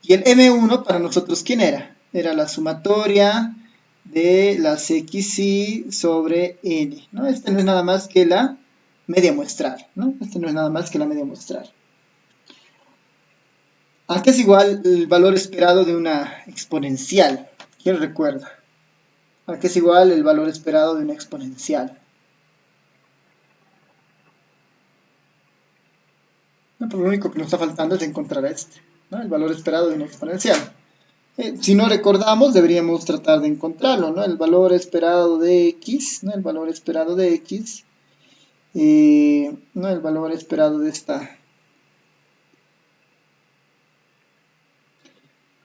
Y el m1 para nosotros, ¿quién era? Era la sumatoria de las xy sobre n, ¿no? Este no es nada más que la media muestral, ¿no? Este no es nada más que la media muestral. ¿A qué es igual el valor esperado de una exponencial? ¿Quién recuerda? ¿A qué es igual el valor esperado de una exponencial? No, pues lo único que nos está faltando es encontrar este, ¿no? El valor esperado de una exponencial. Si no recordamos, deberíamos tratar de encontrarlo, ¿no? El valor esperado de x, ¿no? El valor esperado de x, ¿no? El valor esperado de esta.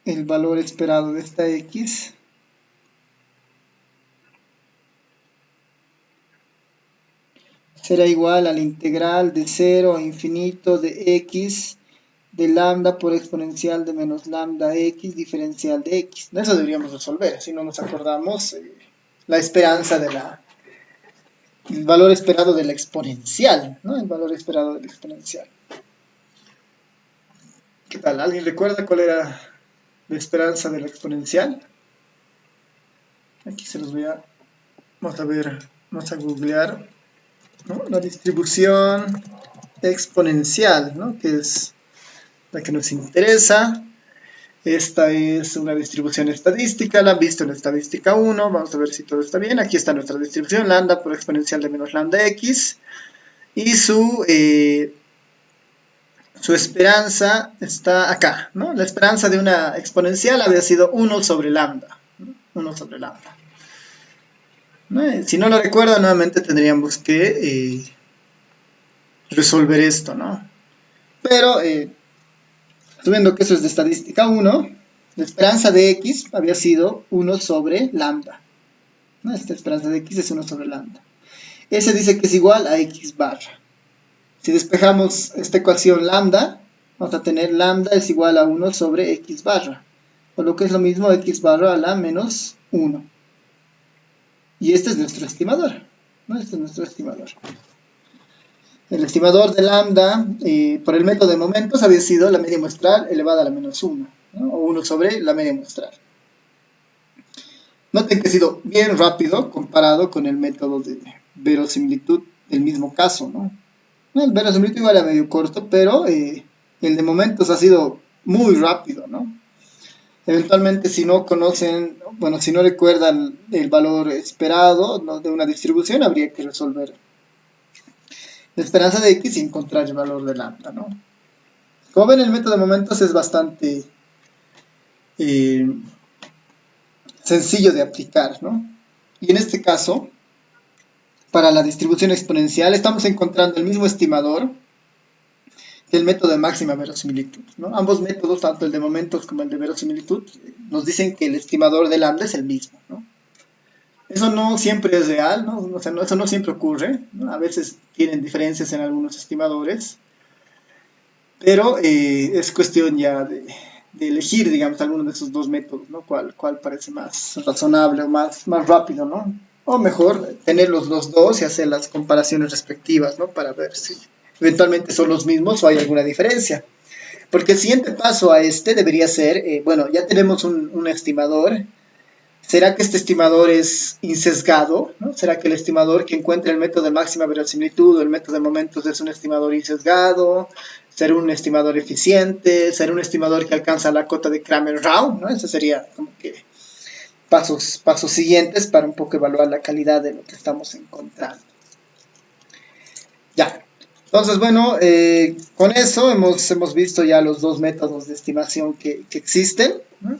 El valor esperado de esta x será igual a la integral de 0 a infinito de x de lambda por exponencial de menos lambda x diferencial de x. Eso deberíamos resolver, si no nos acordamos la esperanza de el valor esperado de la exponencial, ¿no? El valor esperado de la exponencial. ¿Qué tal? ¿Alguien recuerda cuál era la esperanza de la exponencial? Aquí se los voy a... Vamos a ver, vamos a googlear, ¿no? La distribución exponencial, ¿no? Que es la que nos interesa. Esta es una distribución estadística, la han visto en estadística 1, vamos a ver si todo está bien. Aquí está nuestra distribución, lambda por exponencial de menos lambda x, y su esperanza está acá, ¿no? La esperanza de una exponencial había sido 1 sobre lambda, ¿no? 1 sobre lambda. ¿No? Si no lo recuerdo, nuevamente tendríamos que resolver esto, ¿no? Pero, viendo que eso es de estadística 1, la esperanza de x había sido 1 sobre lambda, ¿no? Esta esperanza de x es 1 sobre lambda. Ese dice que es igual a x barra. Si despejamos esta ecuación lambda, vamos a tener lambda es igual a 1 sobre x barra, o lo que es lo mismo x barra a la menos 1. Y este es nuestro estimador, ¿no? Este es nuestro estimador. El estimador de lambda por el método de momentos había sido la media muestral elevada a la menos 1, ¿no? O 1 sobre la media muestral. Noten que ha sido bien rápido comparado con el método de verosimilitud del mismo caso, ¿no? El verosimilitud igual era medio corto, pero el de momentos ha sido muy rápido, ¿no? Eventualmente, si no conocen, bueno, si no recuerdan el valor esperado, ¿no?, de una distribución, habría que resolver la esperanza de x y encontrar el valor de lambda, ¿no? Como ven, el método de momentos es bastante sencillo de aplicar, ¿no? Y en este caso, para la distribución exponencial, estamos encontrando el mismo estimador que el método de máxima verosimilitud, ¿no? Ambos métodos, tanto el de momentos como el de verosimilitud, nos dicen que el estimador de lambda es el mismo, ¿no? Eso no siempre es real, ¿no? O sea, eso no siempre ocurre, ¿no? A veces tienen diferencias en algunos estimadores, pero es cuestión ya de elegir, digamos, alguno de esos dos métodos, ¿no? ¿Cuál parece más razonable o más rápido, ¿no? O mejor, tener los dos y hacer las comparaciones respectivas, ¿no? Para ver si eventualmente son los mismos o hay alguna diferencia. Porque el siguiente paso a este debería ser, bueno, ya tenemos un estimador. ¿Será que este estimador es insesgado? ¿No? ¿Será que el estimador que encuentra el método de máxima verosimilitud o el método de momentos es un estimador insesgado? ¿Será un estimador eficiente? ¿Será un estimador que alcanza la cota de Kramer-Rao? ¿No? Eso sería como que pasos siguientes para un poco evaluar la calidad de lo que estamos encontrando. Ya. Entonces, bueno, con eso hemos visto ya los dos métodos de estimación que existen, ¿no?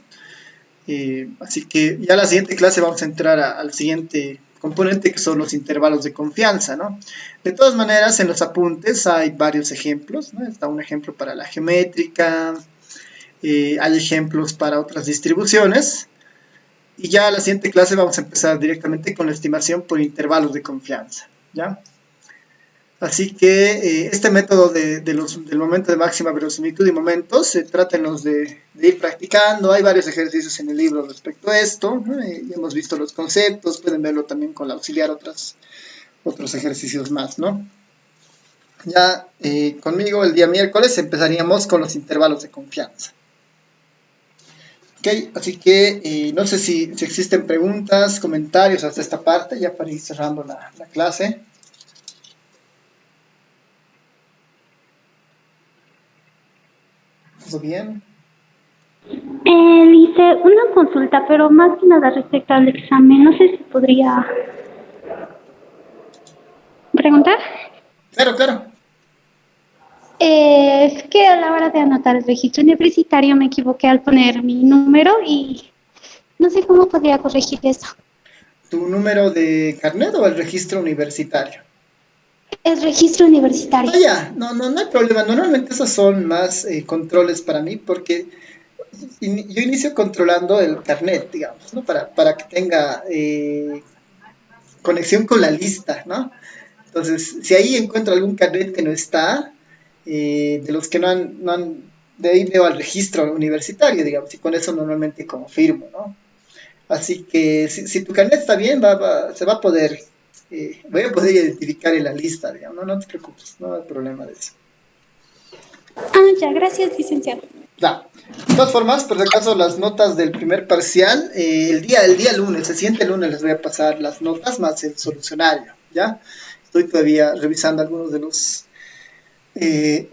Así que ya la siguiente clase vamos a entrar al siguiente componente, que son los intervalos de confianza, ¿no? De todas maneras, en los apuntes hay varios ejemplos, ¿no? Está un ejemplo para la geométrica, hay ejemplos para otras distribuciones, y ya la siguiente clase vamos a empezar directamente con la estimación por intervalos de confianza, ¿ya? Así que este método del momento de máxima verosimilitud y momentos, trátenlos de ir practicando. Hay varios ejercicios en el libro respecto a esto, ¿no? Ya hemos visto los conceptos, pueden verlo también con la auxiliar, otros ejercicios más, ¿no? Ya conmigo el día miércoles empezaríamos con los intervalos de confianza. Ok, así que no sé si existen preguntas, comentarios hasta esta parte, ya para ir cerrando la clase. ¿Todo bien? Hice una consulta, pero más que nada respecto al examen. No sé si podría preguntar. Claro, claro. Es que a la hora de anotar el registro universitario me equivoqué al poner mi número y no sé cómo podría corregir eso. ¿Tu número de carnet o el registro universitario? El registro universitario. Ah, ya, no hay problema. Normalmente esos son más controles para mí porque yo inicio controlando el carnet, digamos, ¿no? Para que tenga conexión con la lista, ¿no? Entonces, si ahí encuentro algún carnet que no está, de los que de ahí veo al registro universitario, digamos, y con eso normalmente confirmo, ¿no? Así que si tu carnet está bien, se va a poder, voy a poder identificar en la lista, digamos, no te preocupes, no hay problema de eso. Ya, gracias, licenciado. Ya. De todas formas, por si acaso, las notas del primer parcial, el día lunes, el siguiente lunes les voy a pasar las notas más el solucionario, ¿ya? Estoy todavía revisando algunos eh,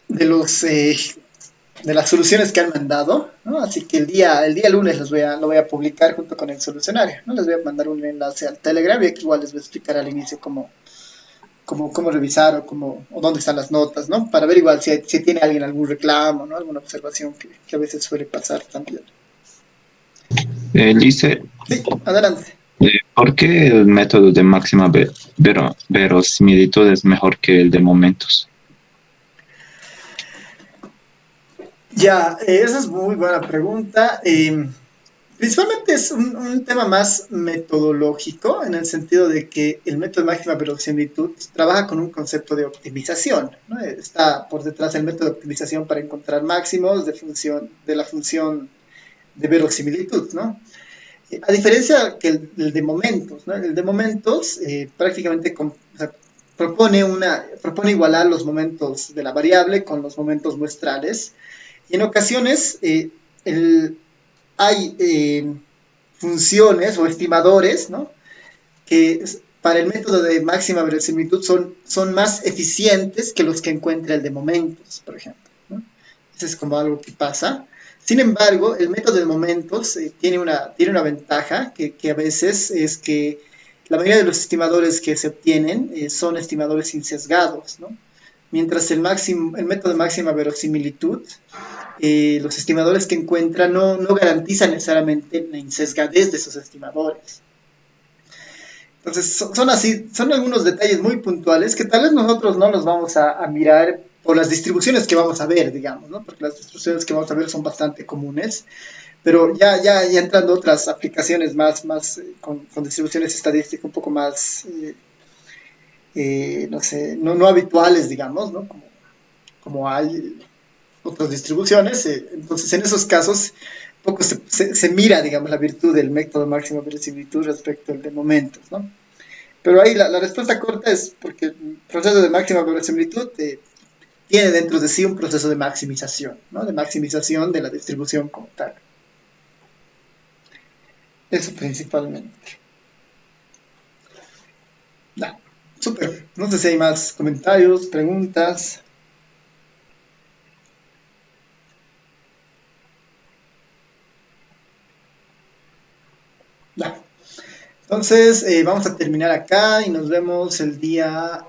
de los de las soluciones que han mandado, ¿no? Así que el día lunes lo voy a publicar junto con el solucionario, ¿no? Les voy a mandar un enlace al Telegram y aquí igual les voy a explicar al inicio cómo revisar o dónde están las notas, ¿no? Para ver igual si tiene alguien algún reclamo, ¿no? Alguna observación que a veces suele pasar también. Lice, Sí, adelante. ¿por qué el método de máxima verosimilitud es mejor que el de momentos? Ya, esa es muy buena pregunta. Principalmente es un tema más metodológico, en el sentido de que el método de máxima verosimilitud trabaja con un concepto de optimización, ¿no? Está por detrás el método de optimización para encontrar máximos de la función de verosimilitud, ¿no? A diferencia que el de momentos, ¿no? El de momentos prácticamente o sea, propone igualar los momentos de la variable con los momentos muestrales, y en ocasiones hay funciones o estimadores, ¿no? Que para el método de máxima verosimilitud son más eficientes que los que encuentra el de momentos, por ejemplo, ¿no? Eso es como algo que pasa. Sin embargo, el método de momentos tiene una ventaja que a veces es que la mayoría de los estimadores que se obtienen son estimadores insesgados, ¿no? Mientras el método de máxima verosimilitud, los estimadores que encuentran no garantizan necesariamente la insesgadez de esos estimadores. Entonces, son algunos detalles muy puntuales que tal vez nosotros no los vamos a mirar por las distribuciones que vamos a ver, digamos, ¿no? Porque las distribuciones que vamos a ver son bastante comunes, pero ya entrando otras aplicaciones más con distribuciones estadísticas un poco más, no sé, no habituales, digamos, ¿no? Como hay otras distribuciones, entonces en esos casos poco se mira, digamos, la virtud del método máximo verosimilitud respecto al de momentos, ¿no? Pero ahí la respuesta corta es porque el proceso de máxima verosimilitud tiene dentro de sí un proceso de maximización, ¿no? De maximización de la distribución como tal. Eso principalmente. Ya, súper. No sé si hay más comentarios, preguntas. Ya. Entonces, vamos a terminar acá y nos vemos el día